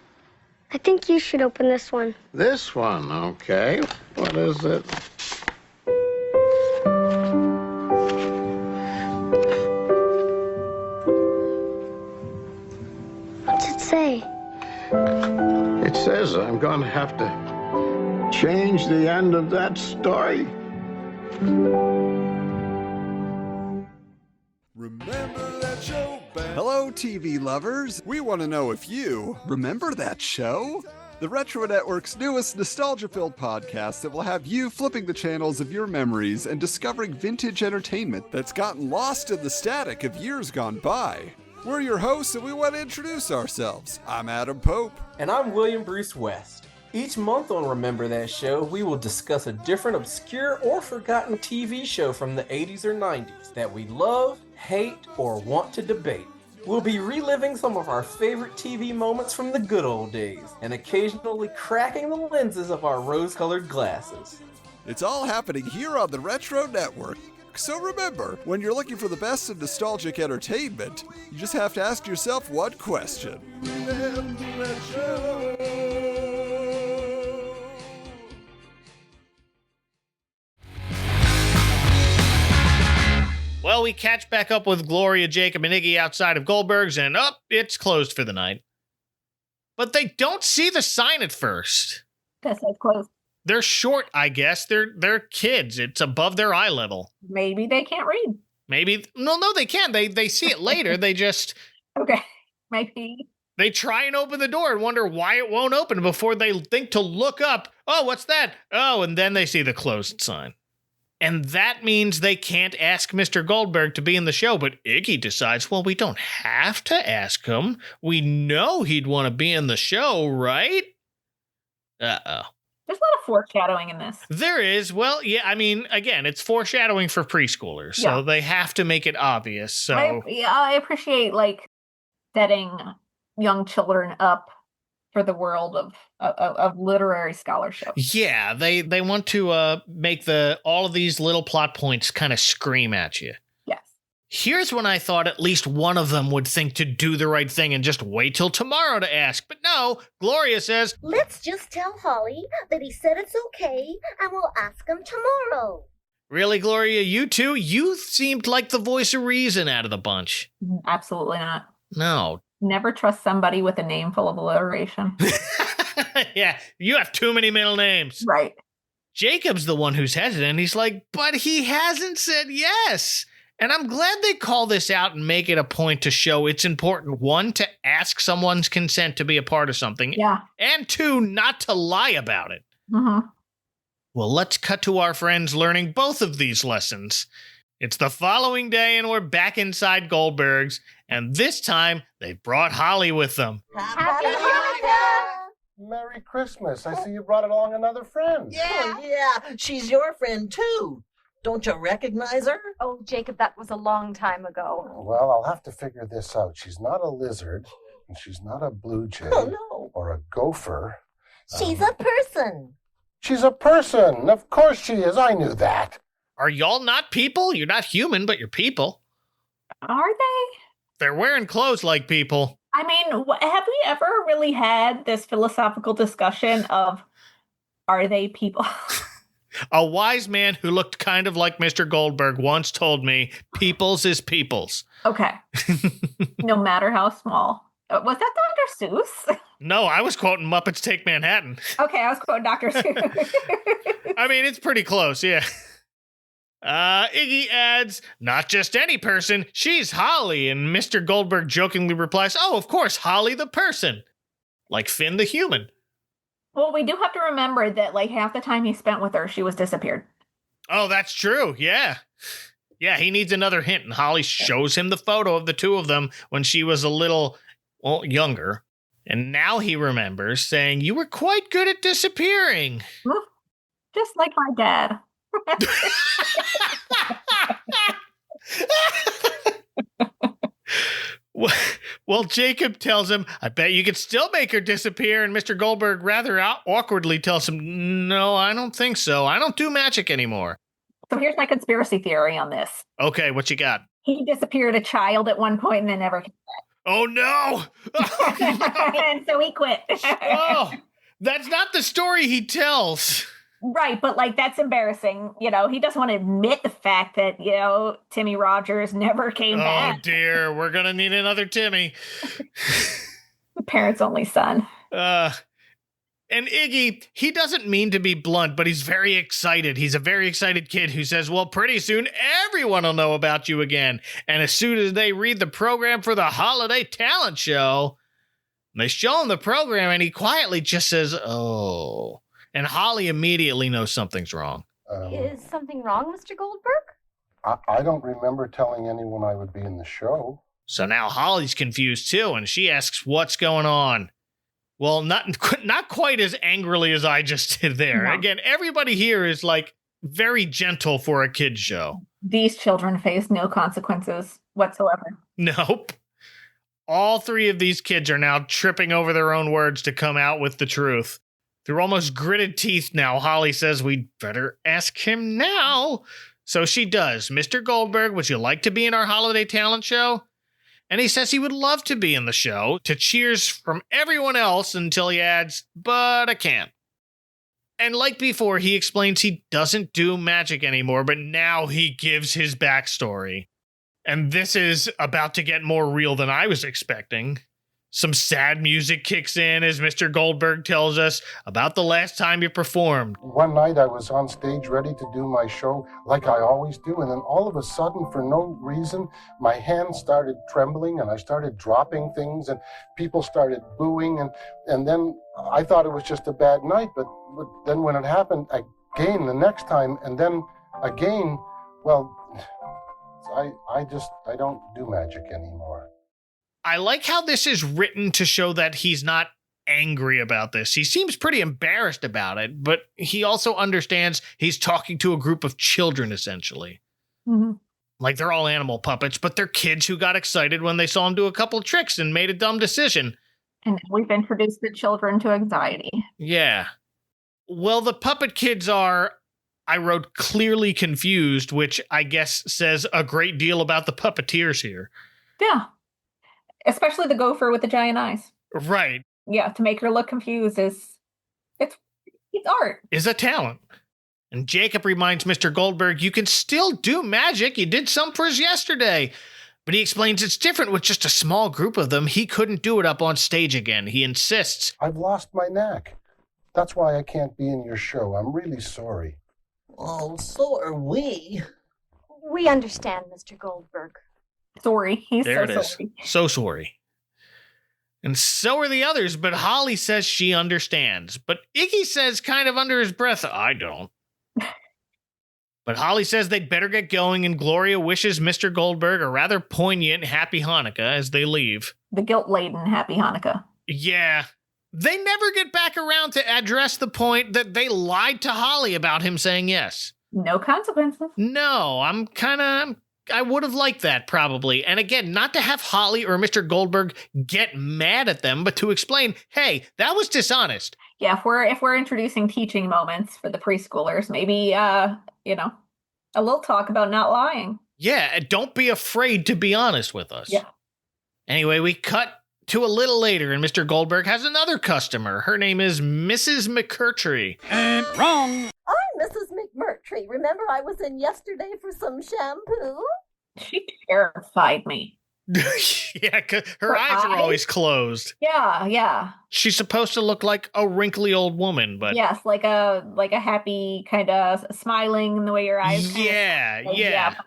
I think you should open this one. This one, okay. What is it? What's it say? It says I'm going to have to change the end of that story. Remember that show? Hello, TV lovers. We want to know if you remember that show? The Retro Network's newest nostalgia-filled podcast that will have you flipping the channels of your memories and discovering vintage entertainment that's gotten lost in the static of years gone by. We're your hosts and we want to introduce ourselves. I'm Adam Pope. And I'm William Bruce West. Each month on Remember That Show, we will discuss a different obscure or forgotten TV show from the 80s or 90s that we love, hate, or want to debate. We'll be reliving some of our favorite TV moments from the good old days, and occasionally cracking the lenses of our rose-colored glasses. It's all happening here on the Retro Network. So remember, when you're looking for the best in nostalgic entertainment, you just have to ask yourself one question. Remember that show? Well, we catch back up with Gloria, Jacob, and Iggy outside of Goldberg's, and it's closed for the night. But they don't see the sign at first. Guess it's closed. They're short, I guess. They're kids. It's above their eye level. Maybe they can't read. Maybe. No, they can. They see it later. They just... Okay, maybe. They try and open the door and wonder why it won't open before they think to look up. Oh, what's that? Oh, and then they see the closed sign. And that means they can't ask Mr. Goldberg to be in the show, but Iggy decides, well, we don't have to ask him. We know he'd want to be in the show, right? Uh-oh. There's a lot of foreshadowing in this. There is. Well, yeah, I mean, again, it's foreshadowing for preschoolers, so they have to make it obvious. So I appreciate, setting young children up for the world of literary scholarship. Yeah, they want to make all of these little plot points kind of scream at you. Yes. Here's when I thought at least one of them would think to do the right thing and just wait till tomorrow to ask. But no, Gloria says, Let's just tell Holly that he said it's okay and we'll ask him tomorrow. Really, Gloria, you too? You seemed like the voice of reason out of the bunch. Absolutely not. No. Never trust somebody with a name full of alliteration. Yeah, you have too many middle names. Right. Jacob's the one who's hesitant. He's like, but he hasn't said yes. And I'm glad they call this out and make it a point to show it's important, one, to ask someone's consent to be a part of something. Yeah. And two, not to lie about it. Mm-hmm. Well, let's cut to our friends learning both of these lessons. It's the following day and we're back inside Goldberg's. And this time, they brought Holly with them. Happy Hanukkah! Merry Christmas. I see you brought along another friend. Yeah, yeah. She's your friend, too. Don't you recognize her? Oh, Jacob, that was a long time ago. Well, I'll have to figure this out. She's not a lizard, and she's not a blue jay or a gopher. She's a person. She's a person. Of course she is. I knew that. Are y'all not people? You're not human, but you're people. Are they? They're wearing clothes like people. I mean, have we ever really had this philosophical discussion of, are they people? A wise man who looked kind of like Mr. Goldberg once told me, peoples is peoples. Okay. No matter how small. Was that Dr. Seuss? No, I was quoting Muppets Take Manhattan. Okay, I was quoting Dr. Seuss. I mean, it's pretty close, yeah. Iggy adds, not just any person, she's Holly. And Mr. Goldberg jokingly replies, oh, of course, Holly the person. like Finn the human. Well, we do have to remember that like half the time he spent with her, she was disappeared. Oh, that's true. Yeah. Yeah, he needs another hint, and Holly shows him the photo of the two of them when she was a little, well, younger. And now he remembers, saying, "You were quite good at disappearing." Just like my dad. Well, Jacob tells him, "I bet you could still make her disappear." And Mr. Goldberg rather awkwardly tells him, "No, I don't think so. I don't do magic anymore." So here's my conspiracy theory on this. Okay, what you got? He disappeared a child at one point and then never came back. Oh, no! Oh, no. And so he quit. Oh, that's not the story he tells. Right, but like that's embarrassing. You know, he doesn't want to admit the fact that, you know, Timmy Rogers never came back. Oh, dear. We're going to need another Timmy. The parents' only son. And Iggy, he doesn't mean to be blunt, but he's very excited. He's a very excited kid who says, well, pretty soon everyone will know about you again. And as soon as they read the program for the holiday talent show, they show him the program and he quietly just says, oh. And Holly immediately knows something's wrong. Is something wrong, Mr. Goldberg? I don't remember telling anyone I would be in the show. So now Holly's confused too, and she asks what's going on. Well, not quite as angrily as I just did there. No. Again, everybody here is like very gentle for a kid's show. These children face no consequences whatsoever. Nope. All three of these kids are now tripping over their own words to come out with the truth. Through almost gritted teeth now, Holly says we'd better ask him now. So she does. Mr. Goldberg, would you like to be in our holiday talent show? And he says he would love to be in the show, to cheers from everyone else, until he adds, but I can't. And like before, he explains he doesn't do magic anymore, but now he gives his backstory. And this is about to get more real than I was expecting. Some sad music kicks in as Mr. Goldberg tells us about the last time you performed. One night I was on stage ready to do my show like I always do, and then all of a sudden, for no reason, my hands started trembling and I started dropping things and people started booing, and then I thought it was just a bad night, but then when it happened again the next time and then again, well, I don't do magic anymore. I like how this is written to show that he's not angry about this. He seems pretty embarrassed about it, but he also understands he's talking to a group of children, essentially. Mm-hmm. Like they're all animal puppets, but they're kids who got excited when they saw him do a couple of tricks and made a dumb decision. And we've introduced the children to anxiety. Yeah. Well, the puppet kids are, I wrote, clearly confused, which I guess says a great deal about the puppeteers here. Yeah. Especially the gopher with the giant eyes. Right. Yeah, to make her look confused it's art. Is a talent. And Jacob reminds Mr. Goldberg, you can still do magic. You did some for us yesterday. But he explains it's different with just a small group of them. He couldn't do it up on stage again. He insists. I've lost my knack. That's why I can't be in your show. I'm really sorry. Oh, so are we. We understand, Mr. Goldberg. Sorry. He's there so sorry. So sorry. And so are the others, but Holly says she understands. But Iggy says kind of under his breath, I don't. But Holly says they'd better get going, and Gloria wishes Mr. Goldberg a rather poignant Happy Hanukkah as they leave. The guilt-laden Happy Hanukkah. Yeah. They never get back around to address the point that they lied to Holly about him saying yes. No consequences. No, I would have liked that, probably. And again, not to have Holly or Mr. Goldberg get mad at them, but to explain, hey, that was dishonest. Yeah, if we're introducing teaching moments for the preschoolers, maybe, a little talk about not lying. Yeah, don't be afraid to be honest with us. Yeah. Anyway, we cut to a little later, and Mr. Goldberg has another customer. Her name is Mrs. McCurtry. And wrong! I'm Mrs. McMurtry. Remember I was in yesterday for some shampoo? She terrified me. Yeah, 'cause her eyes are always closed. Yeah. She's supposed to look like a wrinkly old woman, but yes, like a happy kind of smiling in the way your eyes. Yeah.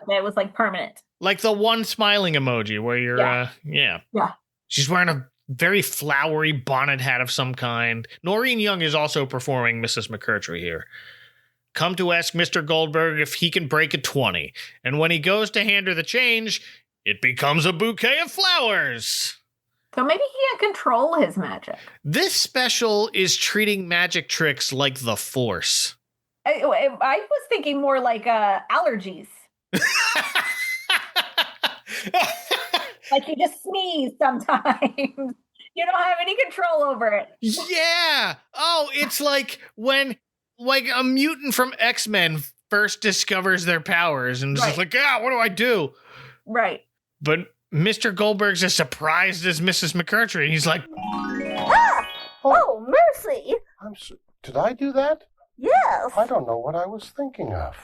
But it was like permanent. Like the one smiling emoji where you're, yeah. Yeah. She's wearing a very flowery bonnet hat of some kind. Noreen Young is also performing Mrs. McCurtry here. Come to ask Mr. Goldberg if he can break a 20. And when he goes to hand her the change, it becomes a bouquet of flowers. So maybe he can control his magic. This special is treating magic tricks like the Force. I was thinking more like allergies. Like you just sneeze sometimes. You don't have any control over it. Yeah. Oh, it's like when a mutant from X-Men first discovers their powers and is just like, what do I do? Right. But Mr. Goldberg's as surprised as Mrs. McCurtry. And he's like, Oh, mercy! Did I do that? Yes. I don't know what I was thinking of.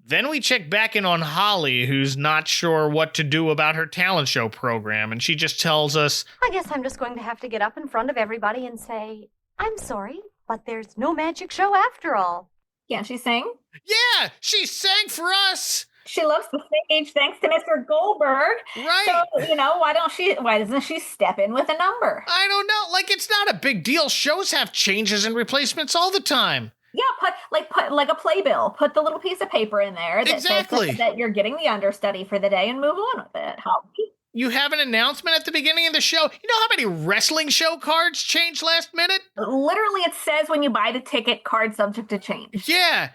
Then we check back in on Holly, who's not sure what to do about her talent show program, and she just tells us, I guess I'm just going to have to get up in front of everybody and say, I'm sorry, but there's no magic show after all. Can't she sing? Yeah, she sang for us. She loves the stage thanks to Mr. Goldberg. Right. So, why doesn't she step in with a number? I don't know. Like, it's not a big deal. Shows have changes and replacements all the time. Yeah, put like a playbill. Put the little piece of paper in there that says that you're getting the understudy for the day and move on with it. You have an announcement at the beginning of the show. You know how many wrestling show cards change last minute? Literally, it says when you buy the ticket, card subject to change. Yeah,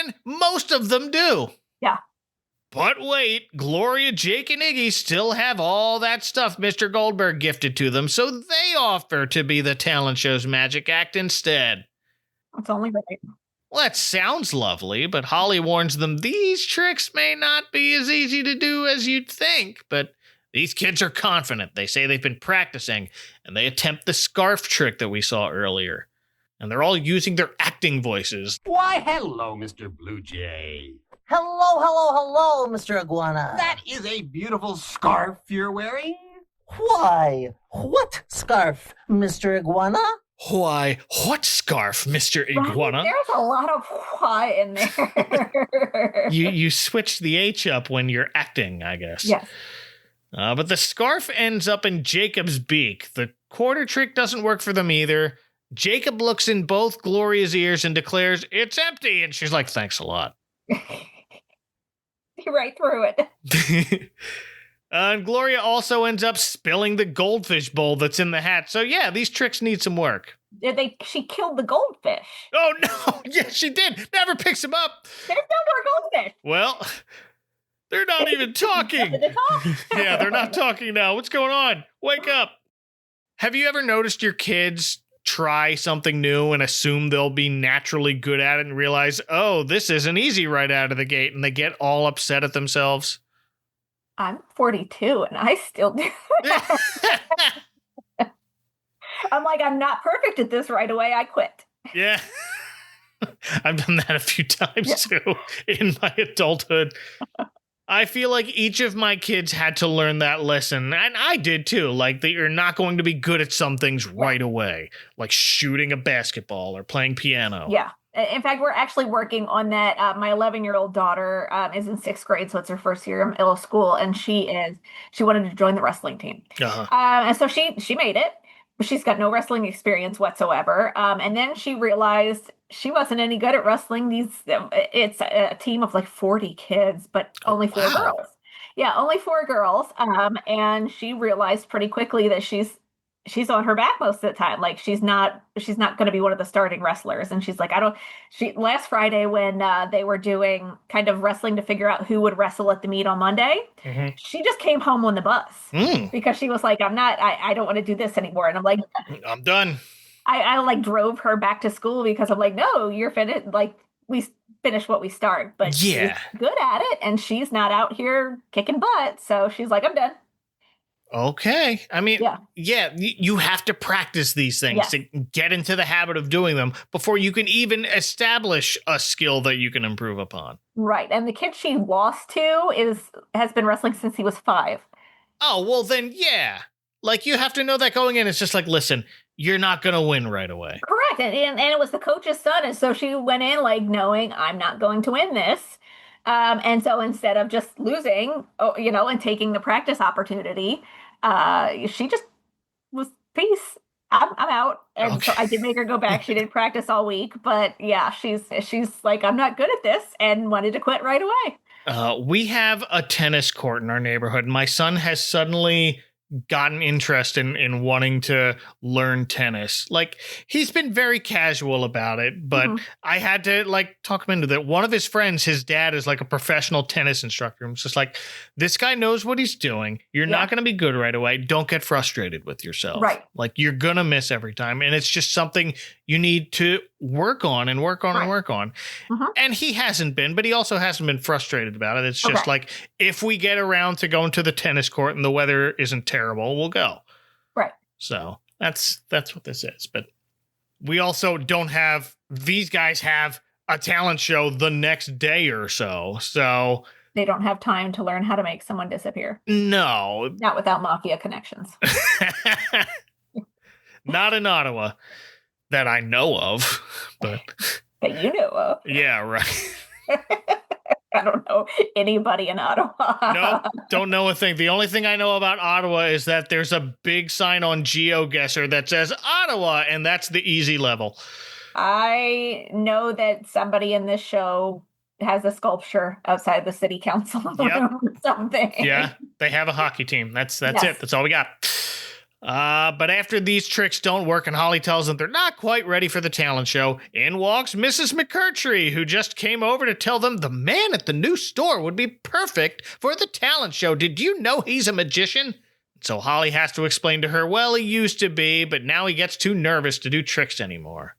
and most of them do. Yeah. But wait, Gloria, Jake, and Iggy still have all that stuff Mr. Goldberg gifted to them, so they offer to be the talent show's magic act instead. It's only right. Well, that sounds lovely, but Holly warns them these tricks may not be as easy to do as you'd think, but these kids are confident. They say they've been practicing, and they attempt the scarf trick that we saw earlier. And they're all using their acting voices. Why, hello, Mr. Blue Jay. Hello, Mr. Iguana. That is a beautiful scarf you're wearing. Why? What scarf, Mr. Iguana? Why, what scarf, Mr. Iguana? Right, there's a lot of why in there. You switch the H up when you're acting, I guess. Yes. But the scarf ends up in Jacob's beak. The quarter trick doesn't work for them either. Jacob looks in both Gloria's ears and declares, it's empty. And she's like, thanks a lot. Right through it. And Gloria also ends up spilling the goldfish bowl that's in the hat. So yeah, these tricks need some work. She killed the goldfish. Oh no, yes she did. Never picks him up. There's no more goldfish. Well, they're not even talking. Yeah, they're not talking now. What's going on? Wake up. Have you ever noticed your kids try something new and assume they'll be naturally good at it and realize, oh, this isn't easy right out of the gate, and they get all upset at themselves? I'm 42 and I still do that. I'm like, I'm not perfect at this right away. I quit. Yeah. I've done that a few times too in my adulthood. I feel like each of my kids had to learn that lesson, and I did too. Like, that you're not going to be good at some things right away, like shooting a basketball or playing piano. Yeah. In fact, we're actually working on that. My 11-year-old daughter is in 6th grade, so it's her first year in middle school, and she wanted to join the wrestling team. Uh-huh. And so she made it. She's got no wrestling experience whatsoever. And then she realized she wasn't any good at wrestling. It's a team of like 40 kids, but only 4 girls. Yeah, only 4 girls. And she realized pretty quickly that she's on her back most of the time. Like she's not going to be one of the starting wrestlers. And she's like, last Friday when they were doing kind of wrestling to figure out who would wrestle at the meet on Monday, she just came home on the bus because she was like, I don't want to do this anymore. And I'm like, I'm done. I like drove her back to school because I'm like, no, you're finished. Like we finish what we start, but she's good at it. And she's not out here kicking butt. So she's like, I'm done. Okay. I mean, you have to practice these things to get into the habit of doing them before you can even establish a skill that you can improve upon. Right. And the kid she lost to has been wrestling since he was 5. Oh, well then, yeah. Like you have to know that going in. It's just like, listen, you're not going to win right away. Correct. And it was the coach's son. And so she went in like knowing I'm not going to win this. And so instead of just losing, and taking the practice opportunity, she just was peace. I'm out. And so I did make her go back. She did practice all week, but yeah, she's like, I'm not good at this, and wanted to quit right away. We have a tennis court in our neighborhood. My son has suddenly gotten interest in wanting to learn tennis. Like, he's been very casual about it, but I had to talk him into that. One of his friends, his dad is like a professional tennis instructor. I'm just like, this guy knows what he's doing. You're not going to be good right away. Don't get frustrated with yourself. Right. Like, you're going to miss every time. And it's just something you need to work on and work on and work on. And he hasn't been, but he also hasn't been frustrated about it. It's just like, if we get around to going to the tennis court and the weather isn't terrible, we'll go. Right. So that's what this is. But we also don't have, these guys have a talent show the next day or so. So they don't have time to learn how to make someone disappear. No. Not without mafia connections. Not in Ottawa that I know of, but that you know of. Yeah, right. I don't know anybody in Ottawa. No, don't know a thing. The only thing I know about Ottawa is that there's a big sign on GeoGuessr that says Ottawa, and that's the easy level. I know that somebody in this show has a sculpture outside the city council room or something. Yeah, they have a hockey team. That's it. That's all we got. But after these tricks don't work and Holly tells them they're not quite ready for the talent show, in walks Mrs. McCurtry, who just came over to tell them the man at the new store would be perfect for the talent show. Did you know he's a magician? So Holly has to explain to her, well, he used to be, but now he gets too nervous to do tricks anymore.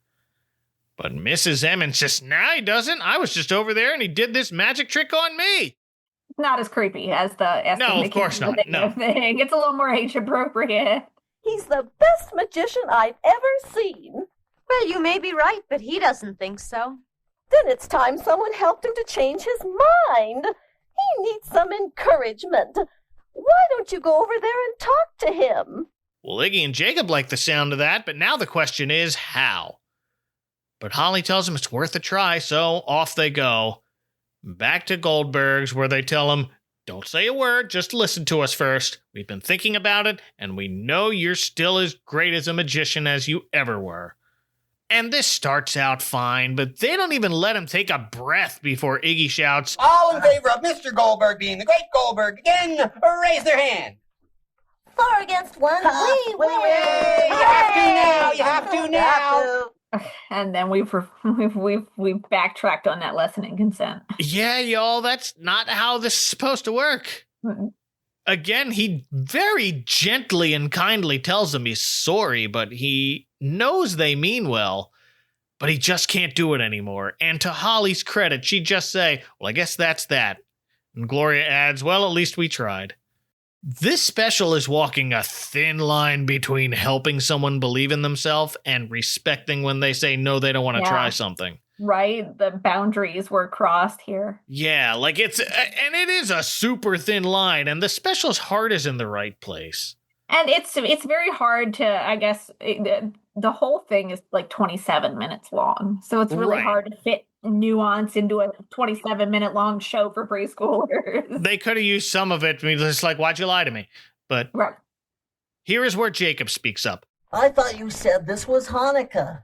But Mrs. Emmons says, nah, he doesn't. I was just over there and he did this magic trick on me. Not as creepy as the No, of course not. No. Thing. It's a little more age appropriate. He's the best magician I've ever seen. Well, you may be right, but he doesn't think so. Then it's time someone helped him to change his mind. He needs some encouragement. Why don't you go over there and talk to him? Well, Iggy and Jacob like the sound of that, but now the question is how? But Holly tells him it's worth a try, so off they go. Back to Goldberg's, where they tell him, don't say a word, just listen to us first. We've been thinking about it, and we know you're still as great as a magician as you ever were. And this starts out fine, but they don't even let him take a breath before Iggy shouts, all in favor of Mr. Goldberg being the great Goldberg again, raise their hand. 4 against 1. Wait. You have to now. And then we've backtracked on that lesson in consent. Yeah, y'all, that's not how this is supposed to work. Again, he very gently and kindly tells them he's sorry, but he knows they mean well, but he just can't do it anymore. And to Holly's credit, she'd just say, well, I guess that's that. And Gloria adds, well, at least we tried. This special is walking a thin line between helping someone believe in themselves and respecting when they say no, they don't want to try something. Right? The boundaries were crossed here. Yeah, like it is a super thin line, and the special's heart is in the right place. And it's very hard to, I guess, the whole thing is like 27 minutes long. So it's really hard to fit nuance into a 27-minute long show for preschoolers. They could have used some of it. I mean, it's like, why'd you lie to me? But here is where Jacob speaks up. I thought you said this was Hanukkah.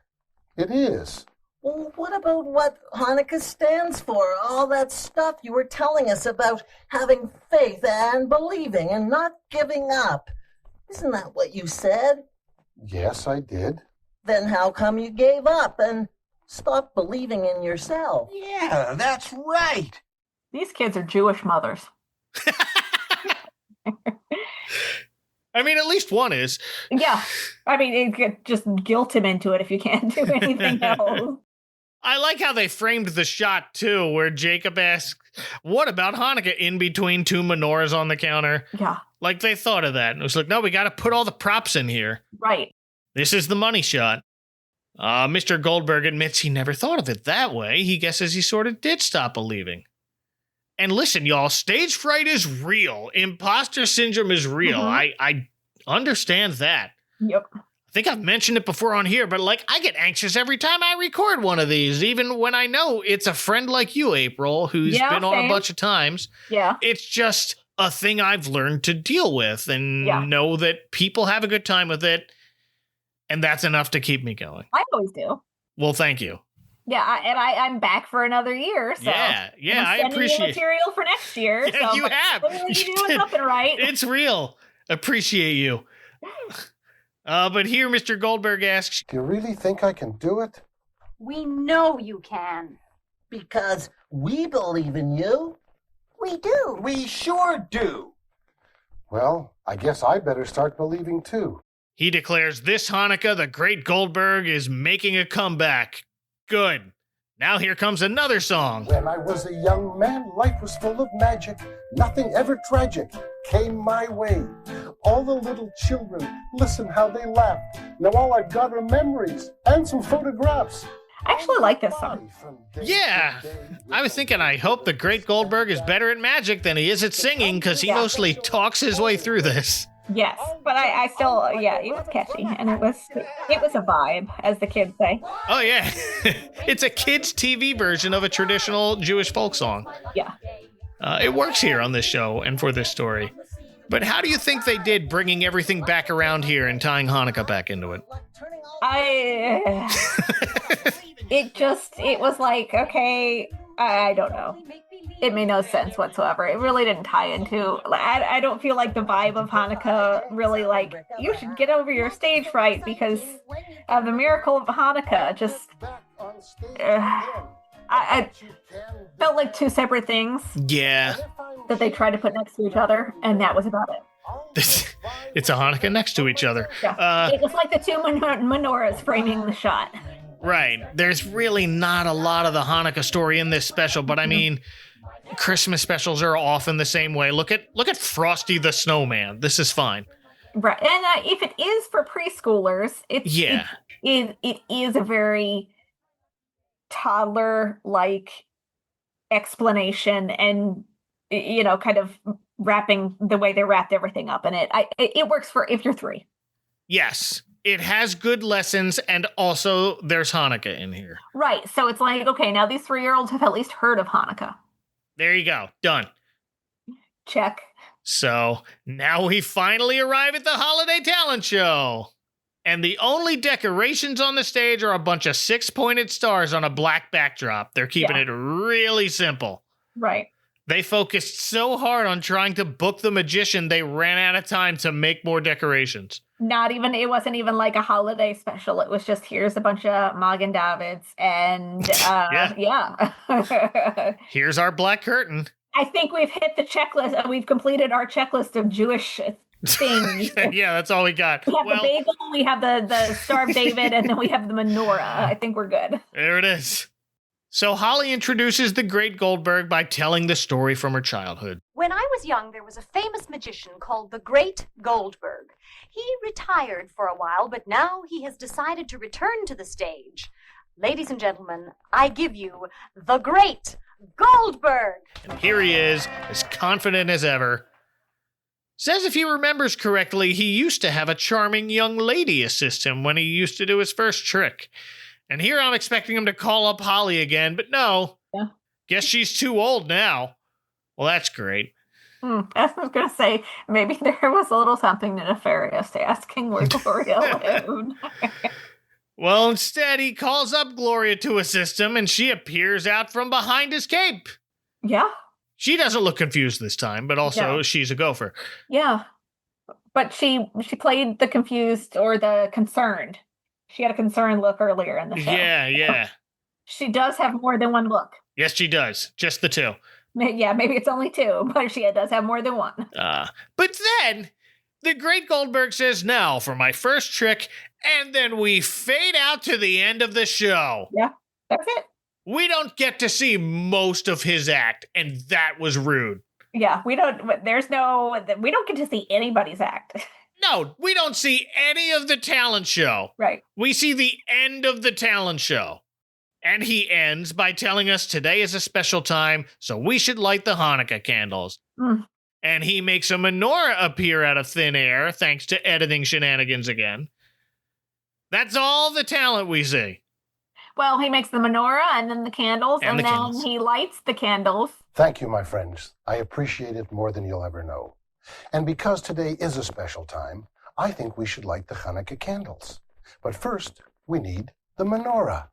It is. Well, what about what Hanukkah stands for? All that stuff you were telling us about having faith and believing and not giving up. Isn't that what you said? Yes, I did. Then how come you gave up and stopped believing in yourself? Yeah, that's right. These kids are Jewish mothers. I mean, at least one is. Yeah. I mean, just guilt him into it if you can't do anything else. I like how they framed the shot, too, where Jacob asks, what about Hanukkah in between 2 menorahs on the counter? Yeah. Like they thought of that. And it was like, no, we got to put all the props in here. Right. This is the money shot. Mr. Goldberg admits he never thought of it that way. He guesses he sort of did stop believing. And listen, y'all, stage fright is real. Imposter syndrome is real. I understand that. Yep. I think I've mentioned it before on here, but I get anxious every time I record one of these, even when I know it's a friend like you, April, who's been on a bunch of times. Yeah. It's just a thing I've learned to deal with and know that people have a good time with it. And that's enough to keep me going. I always do. Well, thank you. Yeah, I'm back for another year. So yeah, I sending appreciate you material for next year. Yeah, so you have. You're doing something right. It's real. Appreciate you. But here, Mr. Goldberg asks, do you really think I can do it? We know you can. Because we believe in you. We do. We sure do. Well, I guess I better start believing too. He declares this Hanukkah, the great Goldberg is making a comeback. Good. Now here comes another song. When I was a young man, life was full of magic. Nothing ever tragic came my way. All the little children, listen how they laugh. Now all I've got are memories and some photographs. I actually like this song. Yeah. I was thinking, I hope the great Goldberg is better at magic than he is at singing, because he mostly talks his way through this. Yes, but I still, it was catchy, and it was a vibe, as the kids say. Oh, yeah. It's a kid's TV version of a traditional Jewish folk song. Yeah. It works here on this show and for this story. But how do you think they did bringing everything back around here and tying Hanukkah back into it? It was like, okay, I don't know. It made no sense whatsoever. It really didn't tie into, I don't feel like the vibe of Hanukkah really, like, you should get over your stage fright because of the miracle of Hanukkah. Just, I felt like two separate things. Yeah. That they tried to put next to each other, and that was about it. It's a Hanukkah next to each other. Yeah. It was like the two menorahs framing the shot. Right. There's really not a lot of the Hanukkah story in this special, but I mean, Christmas specials are often the same way. Look at Frosty the Snowman. This is fine. Right. And if it is for preschoolers, it is a very toddler-like explanation and, kind of wrapping the way they wrapped everything up in it. It works for if you're 3. Yes. It has good lessons, and also there's Hanukkah in here. Right. So it's like, okay, now these 3-year-olds have at least heard of Hanukkah. There you go. Done. Check. So now we finally arrive at the holiday talent show. And the only decorations on the stage are a bunch of 6-pointed stars on a black backdrop. They're keeping it really simple. Right. They focused so hard on trying to book the magician, they ran out of time to make more decorations. It wasn't even like a holiday special. It was just, here's a bunch of Magen Davids and, yeah. Here's our black curtain. I think we've hit the checklist. We've completed our checklist of Jewish things. Yeah, that's all we got. We have the bagel, we have the Star of David, and then we have the menorah. I think we're good. There it is. So Holly introduces the great Goldberg by telling the story from her childhood. When I was young, there was a famous magician called the Great Goldberg. He retired for a while, but now he has decided to return to the stage. Ladies and gentlemen, I give you the Great Goldberg. And here he is, as confident as ever. Says if he remembers correctly, he used to have a charming young lady assist him when he used to do his first trick. And here I'm expecting him to call up Holly again, but no. Yeah. Guess she's too old now. Well, that's great. I was going to say, maybe there was a little something nefarious to asking where Gloria lived. Well, instead, he calls up Gloria to assist him, and she appears out from behind his cape. Yeah. She doesn't look confused this time, but also she's a gopher. Yeah. But she played the confused or the concerned. She had a concerned look earlier in the show. Yeah. She does have more than one look. Yes, she does. Just the 2. Yeah, maybe it's only 2, but she does have more than one. But then, the great Goldberg says, now for my first trick, and then we fade out to the end of the show. Yeah, that's it. We don't get to see most of his act, and that was rude. Yeah, we don't get to see anybody's act. No, we don't see any of the talent show. Right. We see the end of the talent show. And he ends by telling us today is a special time, so we should light the Hanukkah candles. And he makes a menorah appear out of thin air, thanks to editing shenanigans again. That's all the talent we see. Well, he makes the menorah and then the candles, and then he lights the candles. Thank you, my friends. I appreciate it more than you'll ever know. And because today is a special time, I think we should light the Hanukkah candles. But first, we need the menorah.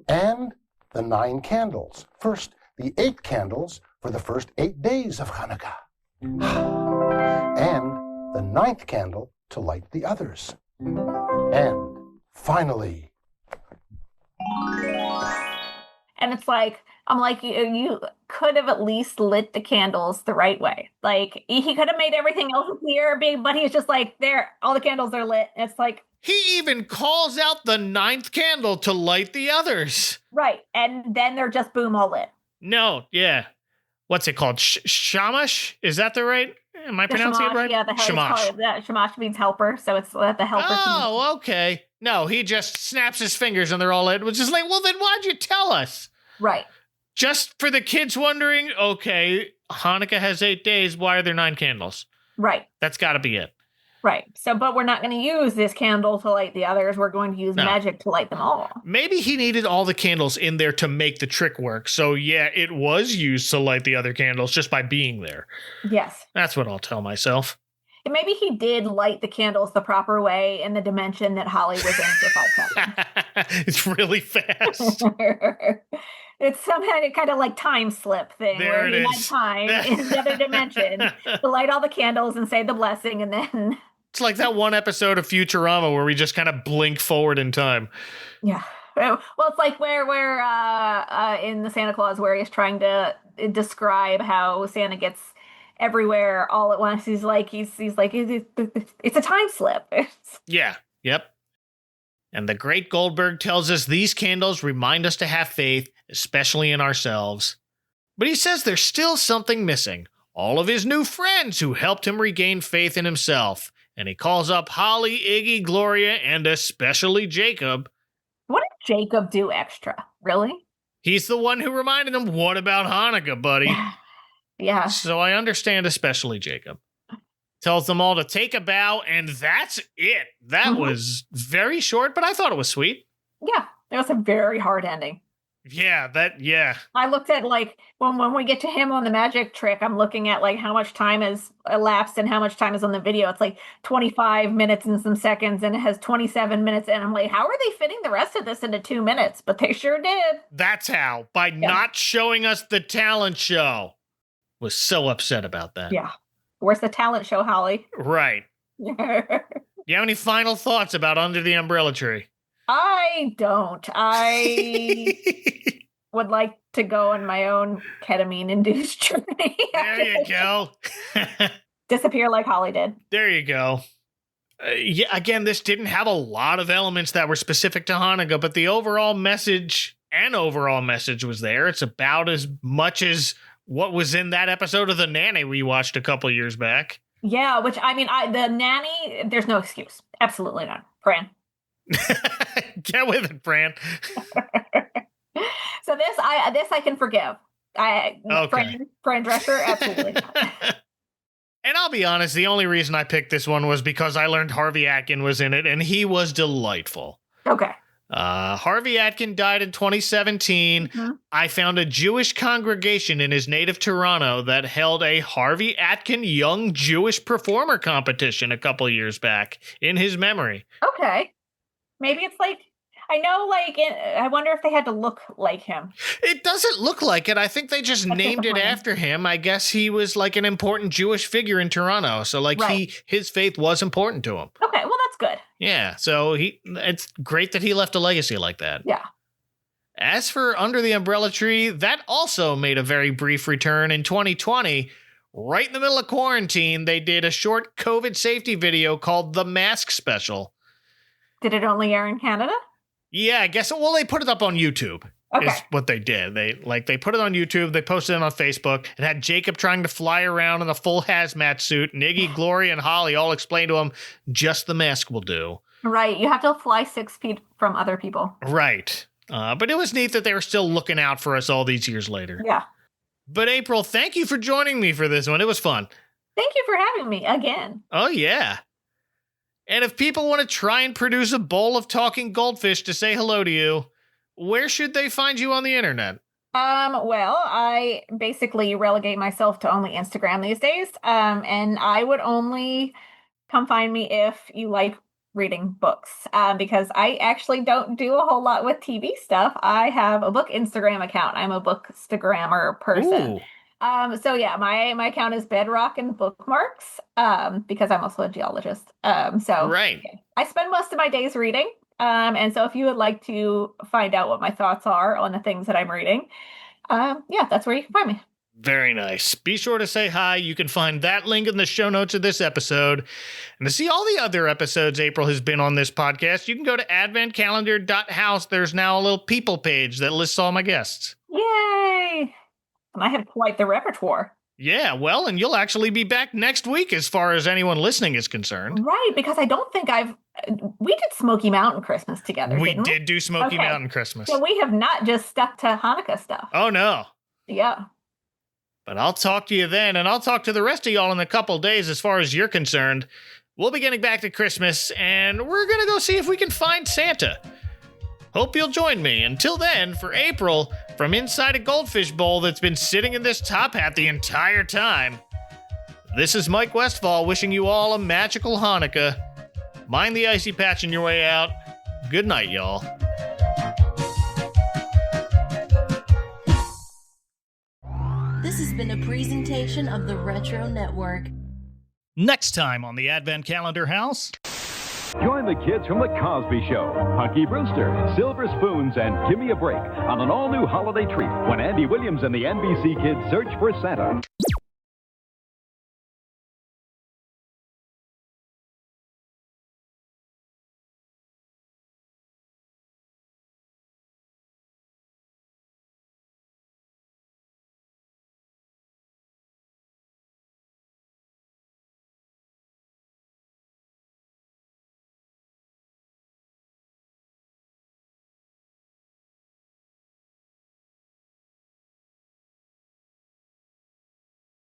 And the 9 candles. First, the 8 candles for the first 8 days of Hanukkah. And the 9th candle to light the others. And finally... And it's like, I'm like, you could have at least lit the candles the right way. Like, he could have made everything else appear big, but he's just like, there, all the candles are lit. It's like... He even calls out the 9th candle to light the others. Right, and then they're just boom, all lit. No, yeah. What's it called? Shamash? Is that the right? Am I pronouncing it right? Yeah, Shamash. Shamash means helper, so it's the helper. Oh, okay. No, he just snaps his fingers and they're all lit. Which is like, well, then why'd you tell us? Right. Just for the kids wondering, okay, Hanukkah has 8 days. Why are there 9 candles? Right. That's got to be it. Right. So, but we're not going to use this candle to light the others. We're going to use magic to light them all. Maybe he needed all the candles in there to make the trick work. So, yeah, it was used to light the other candles just by being there. Yes. That's what I'll tell myself. And maybe he did light the candles the proper way in the dimension that Holly was in for 5 seconds. It's really fast. It's some kind of like time slip thing there where it he is. had time in another dimension to light all the candles and say the blessing, and then... It's like that one episode of Futurama where we just kind of blink forward in time. Yeah. Well, it's like where in the Santa Claus where he's trying to describe how Santa gets everywhere all at once. He's like, it's a time slip. Yeah. Yep. And the great Goldberg tells us these candles remind us to have faith, especially in ourselves. But he says there's still something missing. All of his new friends who helped him regain faith in himself. And he calls up Holly, Iggy, Gloria, and especially Jacob. What did Jacob do extra? Really? He's the one who reminded him, what about Hanukkah, buddy? Yeah. So I understand especially Jacob. Tells them all to take a bow, and that's it. That was very short, but I thought it was sweet. Yeah, it was a very hard ending. Yeah. I looked at, like, when we get to him on the magic trick, I'm looking at, like, how much time has elapsed and how much time is on the video. It's, like, 25 minutes and some seconds, and it has 27 minutes, and I'm like, how are they fitting the rest of this into 2 minutes? But they sure did. That's how. By not showing us the talent show. Was so upset about that. Yeah. Where's the talent show, Holly? Right. You have any final thoughts about Under the Umbrella Tree? I don't. I would like to go on my own ketamine-induced journey. There you go. Disappear like Holly did. There you go. Again, this didn't have a lot of elements that were specific to Hanukkah, but the overall message was there. It's about as much as what was in that episode of The Nanny we watched a couple years back. Yeah, which, I mean, the Nanny, there's no excuse. Absolutely not. Fran. Get with it, Fran. So this I can forgive. Okay. Fran Drescher, absolutely not. And I'll be honest, the only reason I picked this one was because I learned Harvey Atkin was in it, and he was delightful. Okay. Harvey Atkin died in 2017. Mm-hmm. I found a Jewish congregation in his native Toronto that held a Harvey Atkin Young Jewish Performer competition a couple years back in his memory. Okay. Maybe it's like, I know, like, I wonder if they had to look like him. It doesn't look like it. I think they just named it after him. I guess he was like an important Jewish figure in Toronto. So like his faith was important to him. Okay, well, that's good. Yeah, so it's great that he left a legacy like that. Yeah. As for Under the Umbrella Tree, that also made a very brief return in 2020. Right in the middle of quarantine, they did a short COVID safety video called The Mask Special. Did it only air in Canada? Yeah, I guess. Well, they put it up on YouTube. Okay. Is what they did. They put it on YouTube. They posted it on Facebook. It had Jacob trying to fly around in a full hazmat suit. Iggy, Gloria, and Holly all explained to him, just the mask will do. Right. You have to fly 6 feet from other people. Right. But it was neat that they were still looking out for us all these years later. Yeah. But April, thank you for joining me for this one. It was fun. Thank you for having me again. Oh, yeah. And if people want to try and produce a bowl of talking goldfish to say hello to you, where should they find you on the internet? Well, I basically relegate myself to only Instagram these days. And I would only come find me if you like reading books because I actually don't do a whole lot with TV stuff. I have a book Instagram account. I'm a bookstagrammer person. Ooh. So yeah, my account is Bedrock and Bookmarks because I'm also a geologist. Right. I spend most of my days reading. And so if you would like to find out what my thoughts are on the things that I'm reading, that's where you can find me. Very nice. Be sure to say hi. You can find that link in the show notes of this episode. And to see all the other episodes April has been on this podcast, you can go to adventcalendar.house. There's now a little people page that lists all my guests. Yay! And I have quite the repertoire. Yeah, well, and you'll actually be back next week as far as anyone listening is concerned. Right, because I don't think we did Smoky Mountain Christmas together, We didn't we? did do Smoky Mountain Christmas. So we have not just stuck to Hanukkah stuff. Oh, no. Yeah. But I'll talk to you then, and I'll talk to the rest of y'all in a couple days as far as you're concerned. We'll be getting back to Christmas, and we're going to go see if we can find Santa. Hope you'll join me. Until then, for April, from inside a goldfish bowl that's been sitting in this top hat the entire time, this is Mike Westfall wishing you all a magical Hanukkah. Mind the icy patch on your way out. Good night, y'all. This has been a presentation of the Retro Network. Next time on the Advent Calendar House. Join the kids from The Cosby Show, Punky Brewster, Silver Spoons, and Gimme a Break on an all-new holiday treat when Andy Williams and the NBC Kids search for Santa.